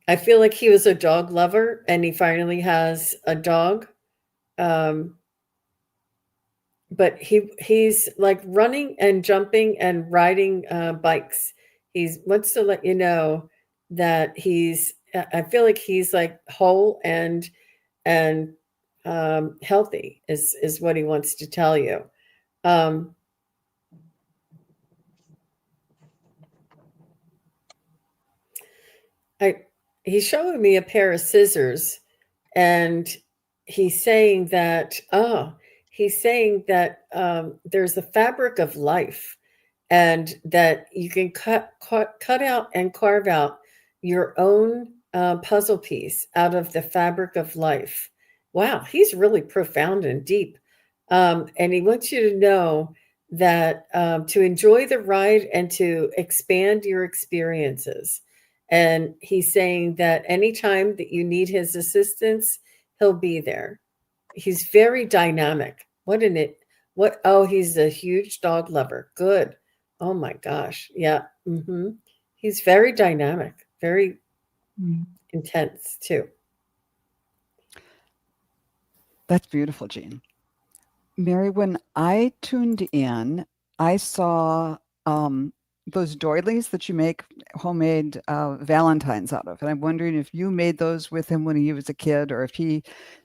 I feel like he was a dog lover and he finally has a dog. Um, but he's like running and jumping and riding bikes. He wants to let you know that I feel like he's like whole and healthy is what he wants to tell you. Um, I he's showing me a pair of scissors and he's saying that there's the fabric of life and that you can cut out and carve out your own puzzle piece out of the fabric of life. Wow, he's really profound and deep. And he wants you to know that to enjoy the ride and to expand your experiences. And he's saying that anytime that you need his assistance, he'll be there. He's very dynamic. Oh, he's a huge dog lover. Good. Oh my gosh. Yeah. He's very dynamic, very intense too. That's beautiful, Jean. Mary, when I tuned in, I saw those doilies that you make homemade valentines out of. And I'm wondering if you made those with him when he was a kid, or if he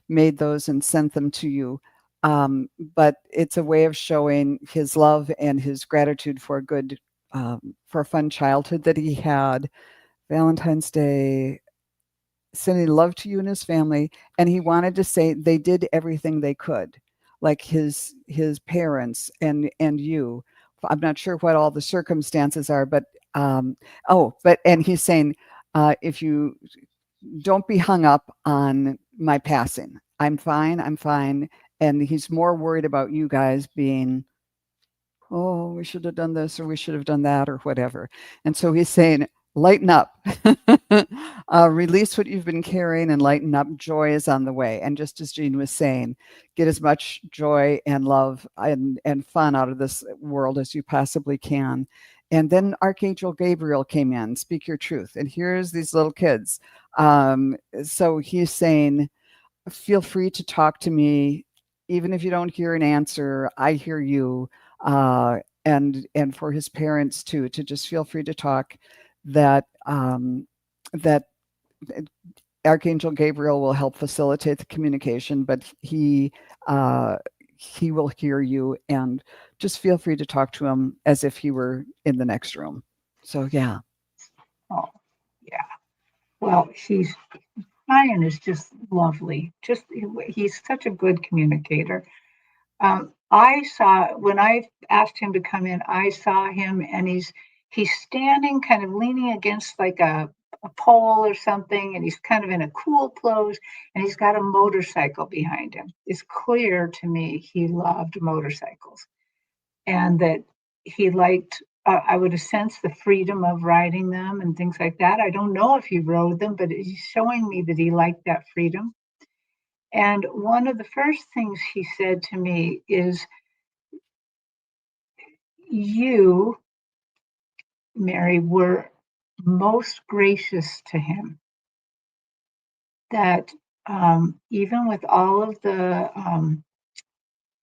made those and sent them to you. But it's a way of showing his love and his gratitude for for a fun childhood that he had. Valentine's Day, sending love to you and his family, and he wanted to say they did everything they could, like his parents and you. I'm not sure what all the circumstances are, but and he's saying, if you don't be hung up on my passing, I'm fine, I'm fine. And he's more worried about you guys being, oh, we should have done this or we should have done that or whatever. And so he's saying, lighten up, release what you've been carrying and lighten up. Joy is on the way. And just as Jean was saying, get as much joy and love and fun out of this world as you possibly can. And then Archangel Gabriel came in, speak your truth. And here's these little kids. So he's saying, feel free to talk to me. Even if you don't hear an answer, I hear you. And for his parents too, to just feel free to talk. That that Archangel Gabriel will help facilitate the communication, but he will hear you, and just feel free to talk to him as if he were in the next room. So yeah. Oh, yeah. Well, Ryan is just lovely. He's such a good communicator. I saw, when I asked him to come in, I saw him, and he's standing kind of leaning against like a pole or something, and he's kind of in a cool pose, and he's got a motorcycle behind him. It's clear to me he loved motorcycles, and that he liked, I would have sensed the freedom of riding them and things like that. I don't know if he rode them, but he's showing me that he liked that freedom. And one of the first things he said to me is, you, Mary, were most gracious to him. That even with all of the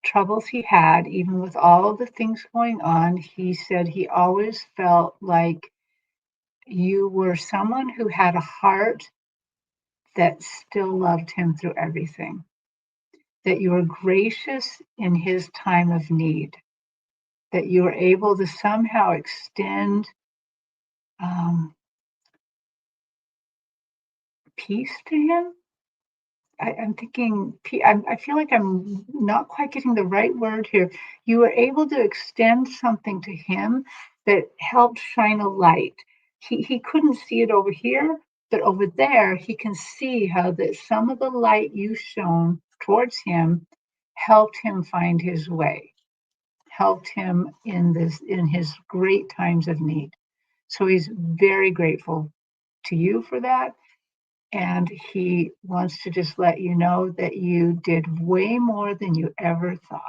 troubles he had, even with all of the things going on, he said he always felt like you were someone who had a heart that still loved him through everything. That you were gracious in his time of need. That you were able to somehow extend peace to him. I'm thinking, I feel like I'm not quite getting the right word here. You were able to extend something to him that helped shine a light. He couldn't see it over here, but over there, he can see how that some of the light you shone towards him helped him find his way, helped him in his great times of need. So he's very grateful to you for that. And he wants to just let you know that you did way more than you ever thought.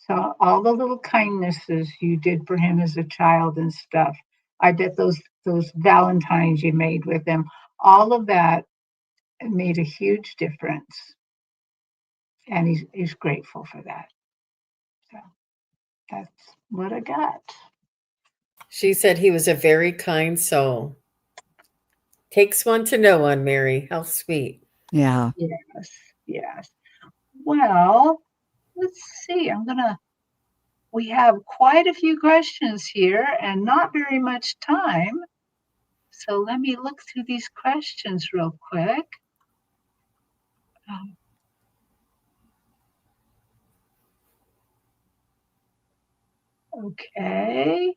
So all the little kindnesses you did for him as a child and stuff, I bet those Valentines you made with him, all of that made a huge difference. And he's grateful for that. So that's what I got. She said he was a very kind soul. Takes one to know one, Mary. How sweet. Yeah. Yes. Well, let's see. We have quite a few questions here and not very much time. So let me look through these questions real quick. Okay.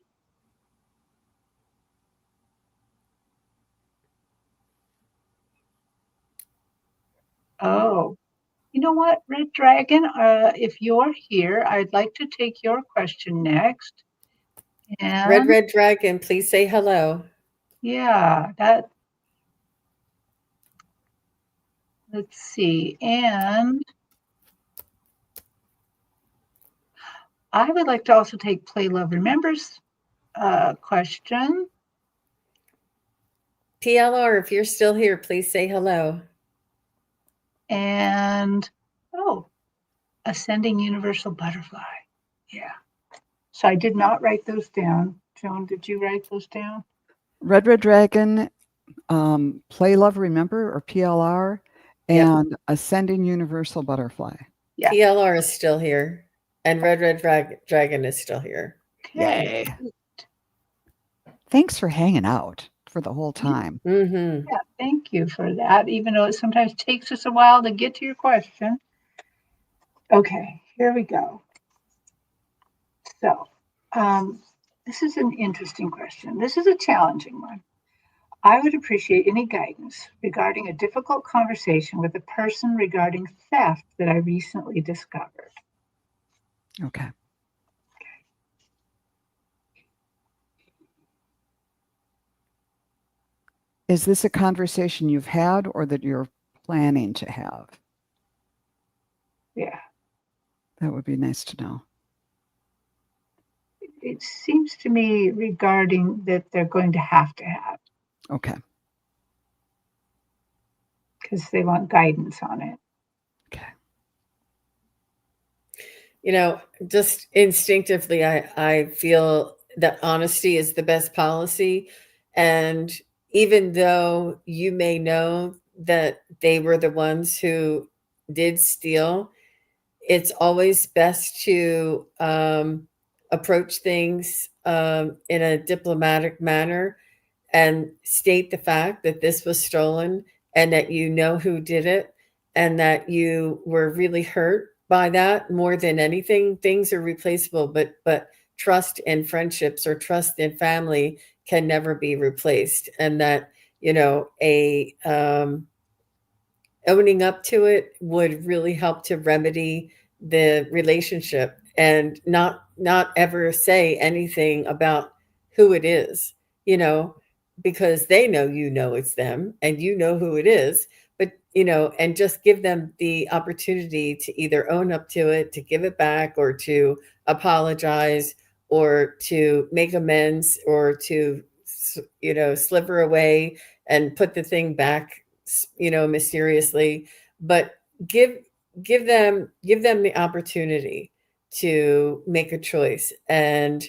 Oh, you know what, Red Dragon, if you're here, I'd like to take your question next. And Red Dragon, please say hello. yeah, let's see. And I would like to also take Play Love Remembers question. TLR, if you're still here, please say hello. And Ascending Universal Butterfly. Yeah. So I did not write those down. Joan, did you write those down? Red Dragon, Play Love Remember or PLR, Yep. and Ascending Universal Butterfly. Yeah. PLR is still here, and Red Dragon is still here. Okay. Yay. Thanks for hanging out for the whole time. Mm-hmm. Yeah, thank you for that, even though it sometimes takes us a while to get to your question. Okay, here we go. So, this is an interesting question. This is a challenging one. I would appreciate any guidance regarding a difficult conversation with a person regarding theft that I recently discovered. Okay. Is this a conversation you've had or that you're planning to have? Yeah. That would be nice to know. It seems to me regarding that they're going to have. Okay. Because they want guidance on it. Okay. Just instinctively, I feel that honesty is the best policy. And even though you may know that they were the ones who did steal, it's always best to approach things in a diplomatic manner and state the fact that this was stolen and that you know who did it and that you were really hurt by that more than anything. Things are replaceable, but trust in friendships or trust in family can never be replaced. And that, owning up to it would really help to remedy the relationship and not ever say anything about who it is, because they know it's them and you know who it is, but and just give them the opportunity to either own up to it, to give it back, or to apologize, or to make amends, or to sliver away and put the thing back mysteriously. But give them the opportunity to make a choice, and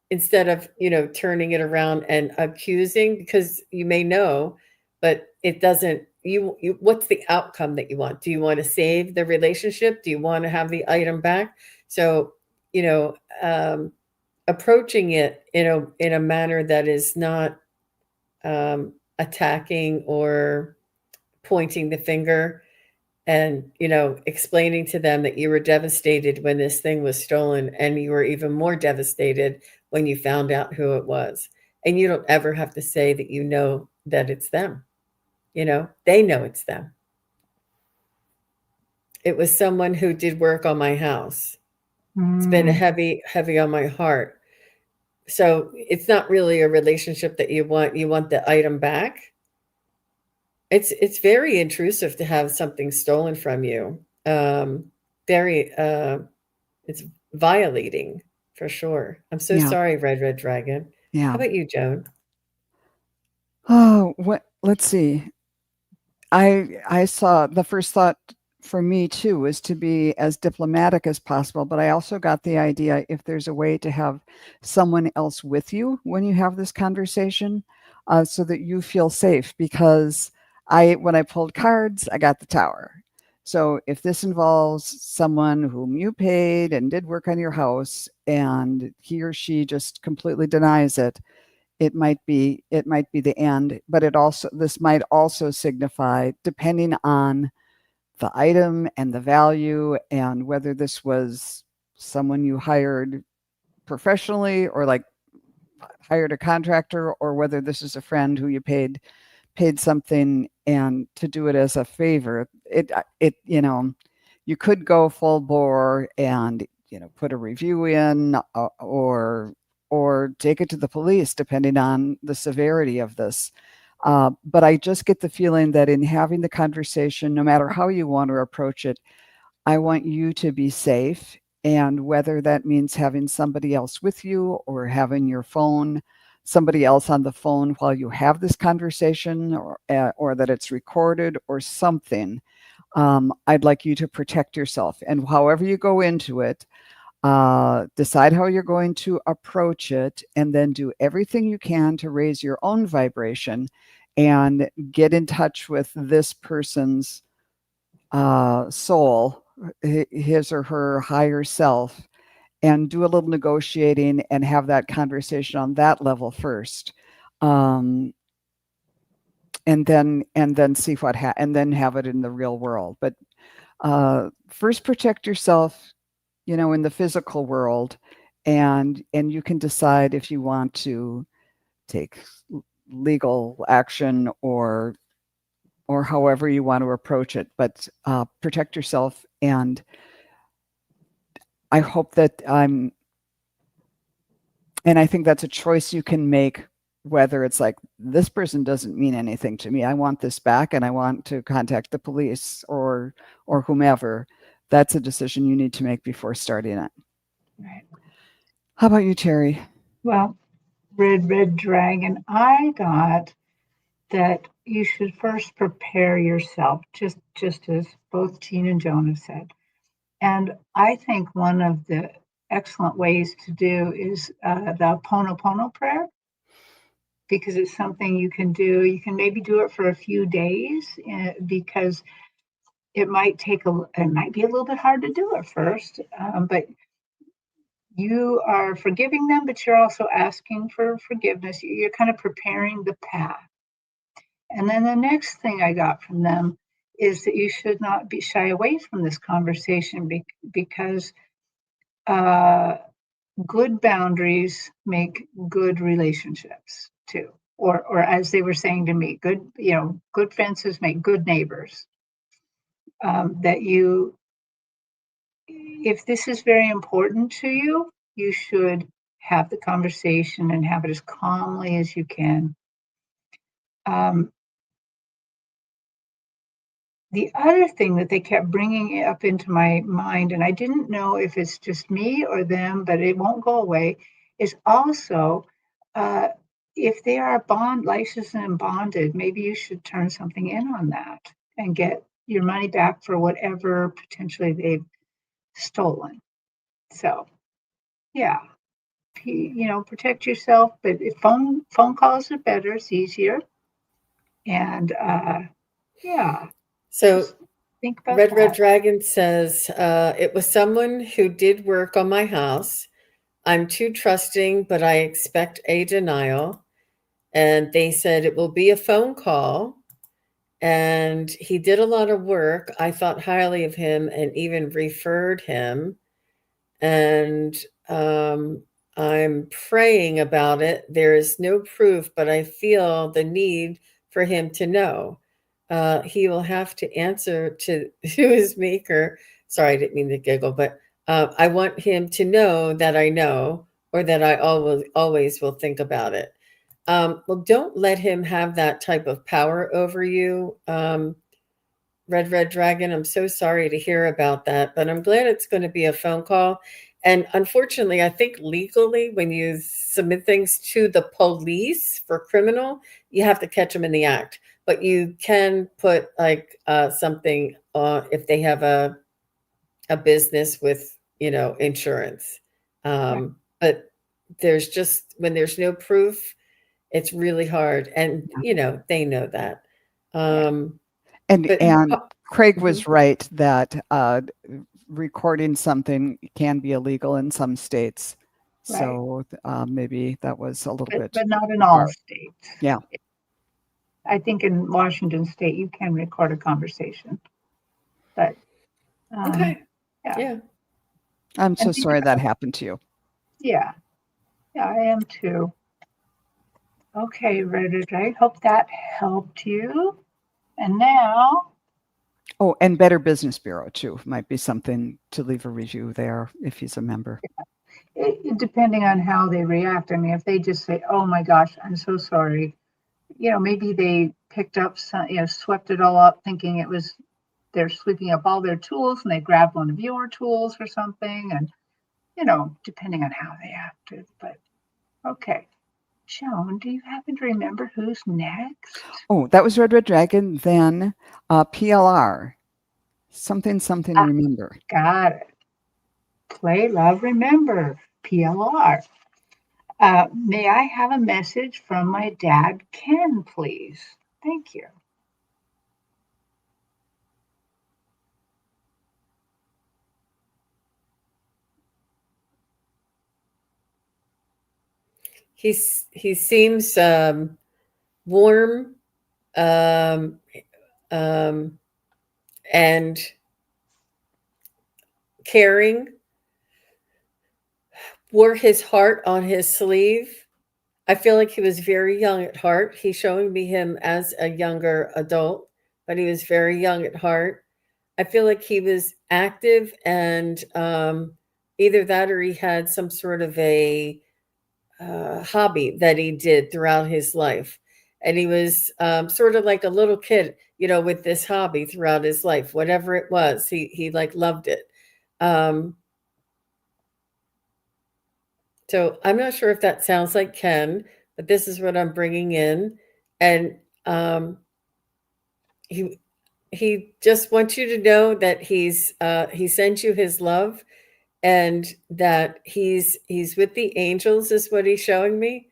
instead of turning it around and accusing, because you may know, but it doesn't, you what's the outcome that you want? Do you want to save the relationship? Do you want to have the item back? So approaching it in a manner that is not attacking or pointing the finger, and explaining to them that you were devastated when this thing was stolen, and you were even more devastated when you found out who it was. And you don't ever have to say that that it's them. They know it's them. It was someone who did work on my house. It's been heavy on my heart. So it's not really a relationship that you want. You want the item back. It's very intrusive to have something stolen from you. Very it's violating for sure. I'm so Yeah. sorry, Red Dragon. How Yeah. about you, Joan? Oh, let's see. I saw the first thought for me too was to be as diplomatic as possible, but I also got the idea if there's a way to have someone else with you when you have this conversation, so that you feel safe. Because when I pulled cards, I got the tower. So if this involves someone whom you paid and did work on your house, and he or she just completely denies it, it might be the end. But this might also signify, depending on the item and the value, and whether this was someone you hired professionally or like hired a contractor, or whether this is a friend who you paid something and to do it as a favor. You could go full bore and put a review in, or take it to the police, depending on the severity of this. But I just get the feeling that in having the conversation, no matter how you want to approach it, I want you to be safe. And whether that means having somebody else with you, or having somebody else on the phone while you have this conversation, or that it's recorded or something, I'd like you to protect yourself. And however you go into it, Decide how you're going to approach it, and then do everything you can to raise your own vibration and get in touch with this person's soul, his or her higher self, and do a little negotiating and have that conversation on that level first. And then see what and then have it in the real world. But first protect yourself, in the physical world, and you can decide if you want to take legal action or however you want to approach it. But protect yourself, and I hope that and I think that's a choice you can make, whether it's like, this person doesn't mean anything to me, I want this back, and I want to contact the police or whomever. That's a decision you need to make before starting it. Right. How about you, Terry? Well, Red Dragon, I got that you should first prepare yourself, just as both Jean and Joan have said. And I think one of the excellent ways to do is the Ponopono prayer, because it's something you can do. You can maybe do it for a few days, because it might be a little bit hard to do at first, but you are forgiving them, but you're also asking for forgiveness. You're kind of preparing the path. And then the next thing I got from them is that you should not be shy away from this conversation, because good boundaries make good relationships too. Or as they were saying to me, good fences make good neighbors. If this is very important to you, you should have the conversation and have it as calmly as you can. The other thing that they kept bringing up into my mind, and I didn't know if it's just me or them, but it won't go away, is also if they are licensed and bonded, maybe you should turn something in on that and get your money back for whatever potentially they've stolen. So, yeah, protect yourself. But if phone calls are better, it's easier, and yeah. So Think about Red that. Dragon says, it was someone who did work on my house. I'm too trusting, but I expect a denial. And they said it will be a phone call. And he did a lot of work. I thought highly of him and even referred him. And I'm praying about it. There is no proof, but I feel the need for him to know. He will have to answer to his maker. Sorry, I didn't mean to giggle, but I want him to know that I know, or that I always will think about it. Well, don't let him have that type of power over you. Red Dragon, I'm so sorry to hear about that, but I'm glad it's going to be a phone call. And unfortunately, I think legally, when you submit things to the police for criminal, you have to catch them in the act. But you can put like something if they have a business with insurance. But when there's no proof, it's really hard, and they know that. And Craig Mhm. was right that recording something can be illegal in some states. Right. So maybe that was a little bit. But not in all states. Yeah. I think in Washington State you can record a conversation. But Okay. yeah. Yeah. I'm so sorry that happened to you. Yeah. Yeah, I am too. Okay, Reddit, I hope that helped you. And now. Oh, and Better Business Bureau too might be something to leave a review there if he's a member. Depending on how they react. I mean, if they just say, "Oh my gosh, I'm so sorry," maybe they picked up some, swept it all up, thinking they're sweeping up all their tools, and they grabbed one of your tools or something, and depending on how they acted. But okay, Joan, do you happen to remember who's next? Oh, that was Red Dragon. Then PLR, something remember. Got it. Play, love, remember, PLR. May I have a message from my dad, Ken, please? Thank you. He seems warm, um, and caring. Wore his heart on his sleeve. I feel like he was very young at heart. He's showing me him as a younger adult, but he was very young at heart. I feel like he was active, and either that or he had some sort of a hobby that he did throughout his life. And he was sort of like a little kid, with this hobby throughout his life. Whatever it was, he like loved it. So I'm not sure if that sounds like Ken, but this is what I'm bringing in. And he he just wants you to know that he sent you his love, and that he's with the angels is what he's showing me.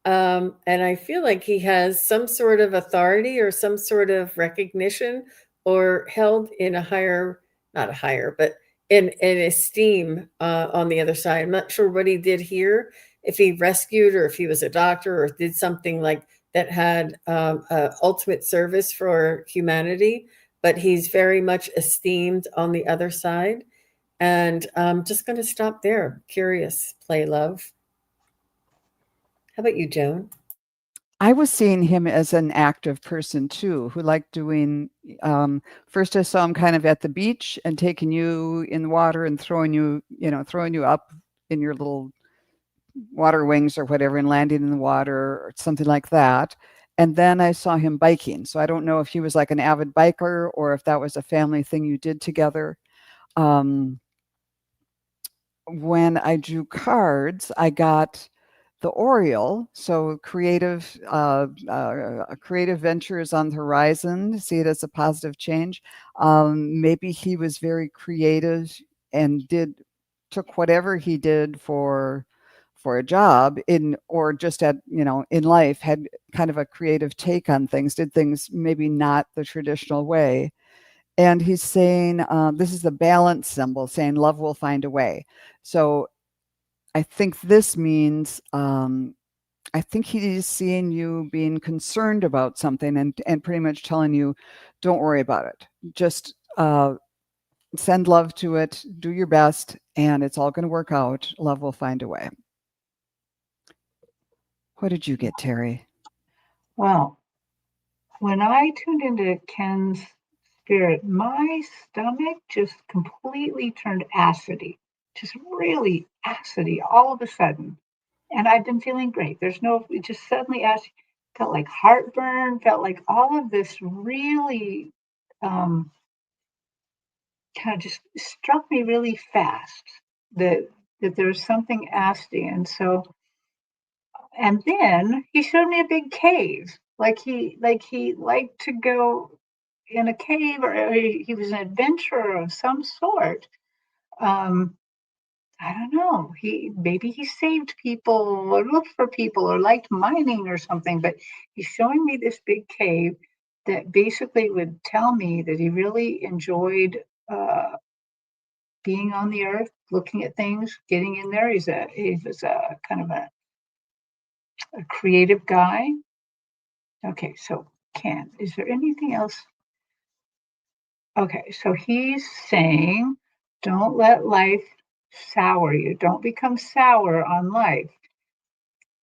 And I feel like he has some sort of authority or some sort of recognition, or held in a higher, not a higher, but in esteem on the other side. I'm not sure what he did here, if he rescued or if he was a doctor or did something like that had ultimate service for humanity, but he's very much esteemed on the other side. And I'm just going to stop there. Curious, play love. How about you, Joan? I was seeing him as an active person too, who liked doing. First, I saw him kind of at the beach and taking you in the water and throwing you up in your little water wings or whatever and landing in the water or something like that. And then I saw him biking. So I don't know if he was like an avid biker or if that was a family thing you did together. When I drew cards, I got the Oriole, so creative ventures on the horizon. See it as a positive change. Maybe he was very creative and took whatever he did for a job or just in life, had kind of a creative take on things, did things maybe not the traditional way. And he's saying, this is the balance symbol, saying love will find a way. So I think this means, I think he's seeing you being concerned about something and pretty much telling you, don't worry about it. Just send love to it, do your best, and it's all going to work out. Love will find a way. What did you get, Terry? Well, when I tuned into Ken's spirit, my stomach just completely turned acidy, just really acidy all of a sudden. And I've been feeling great. It just suddenly felt like heartburn, felt like all of this really um, kind of just struck me really fast that there was something acidy. And then he showed me a big cave, like he liked to go in a cave, or he was an adventurer of some sort. Um, I don't know. Maybe he saved people or looked for people or liked mining or something, but he's showing me this big cave that basically would tell me that he really enjoyed being on the earth, looking at things, getting in there. He was a kind of a creative guy. Okay, so Ken, is there anything else? Okay, so he's saying, don't let life sour you. Don't become sour on life.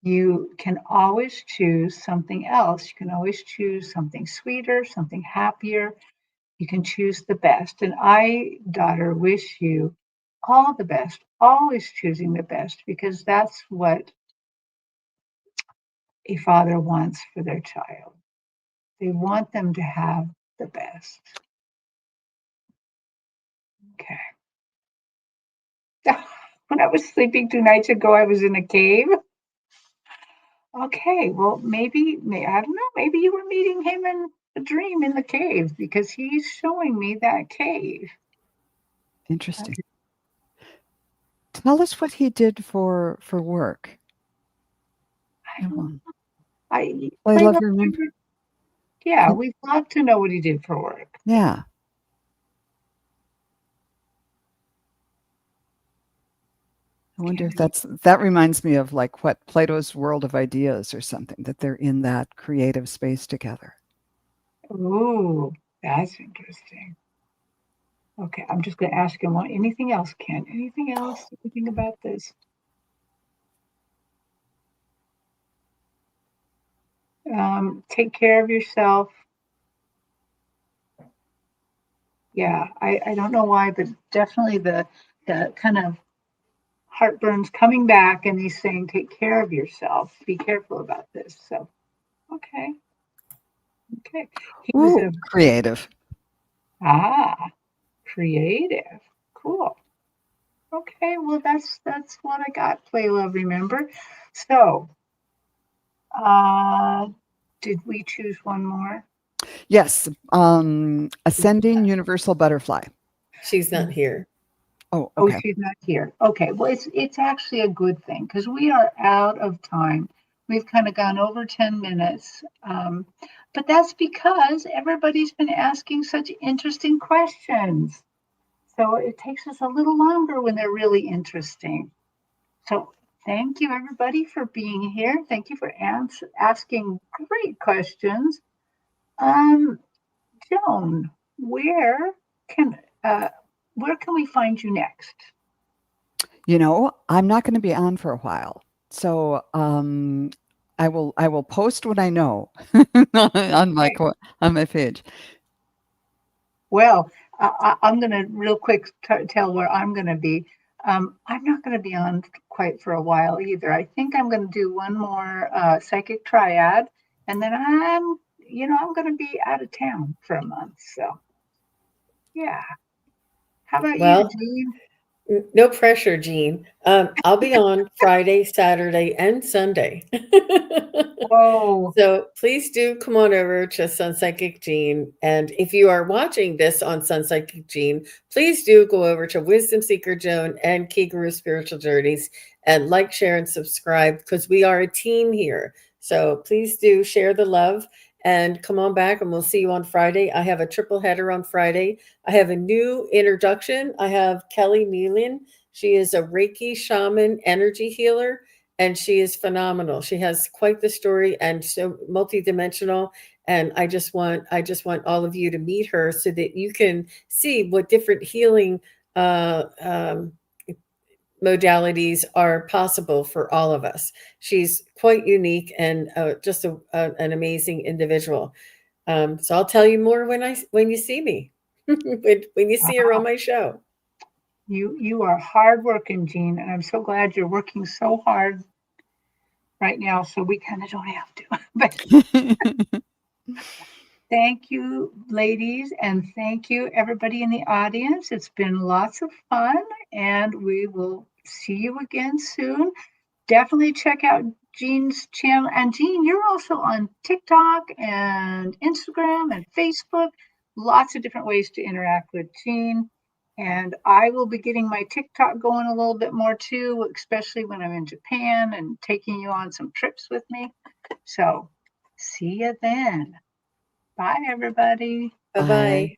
You can always choose something else. You can always choose something sweeter, something happier. You can choose the best. And I, daughter, wish you all the best, always choosing the best, because that's what a father wants for their child. They want them to have the best. Okay. When I was sleeping 2 nights ago, I was in a cave. Okay, well, I don't know, maybe you were meeting him in a dream in the cave, because he's showing me that cave. Interesting. Tell us what he did for work. I love your remember. Yeah, we'd love to know what he did for work. Yeah. I wonder if that reminds me of like what Plato's World of Ideas or something, that they're in that creative space together. Ooh, that's interesting. Okay, I'm just going to ask him anything else, Ken? Anything else you think about this? Take care of yourself. Yeah, I don't know why, but definitely the kind of heartburn's coming back, and he's saying, take care of yourself. Be careful about this. So, okay. He was creative. Creative. Cool. Okay, well that's what I got. Play, love, remember. So, did we choose one more? Yes. Ascending Universal Butterfly. She's not here. Oh, Oh, okay. she's not here. Okay, well, it's actually a good thing because we are out of time. We've kind of gone over 10 minutes, but that's because everybody's been asking such interesting questions. So it takes us a little longer when they're really interesting. So thank you, everybody, for being here. Thank you for asking great questions. Joan, can where can we find you next? I'm not going to be on for a while, so I will post what I know on my page. Well, I'm going to real quick tell where I'm going to be. I'm not going to be on quite for a while either. I think I'm going to do one more psychic triad, and then I'm going to be out of town for a month. So, yeah. How about you, Jean? No pressure, Jean. I'll be on Friday, Saturday, and Sunday. Whoa. So please do come on over to SunPsychic Jean. And if you are watching this on SunPsychic Jean, please do go over to Wisdom Seeker Joan and Kigaru Spiritual Journeys and like, share, and subscribe because we are a team here. So please do share the love and come on back and we'll see you on Friday. I have a triple header on Friday. I have a new introduction. I have Kelly Nealon. She is a Reiki shaman energy healer. And she is phenomenal. She has quite the story and so multidimensional. And I just want all of you to meet her so that you can see what different healing modalities are possible for all of us. She's quite unique and just an amazing individual. So I'll tell you more when you see me, when you see her on my show. You are hardworking, Jean, and I'm so glad you're working so hard right now, so we kind of don't have to. But thank you, ladies, and thank you, everybody in the audience. It's been lots of fun, and we will see you again soon. Definitely check out Jean's channel. And Jean, you're also on TikTok and Instagram and Facebook. Lots of different ways to interact with Jean. And I will be getting my TikTok going a little bit more too, especially when I'm in Japan and taking you on some trips with me. So see you then. Bye, everybody. Bye-bye.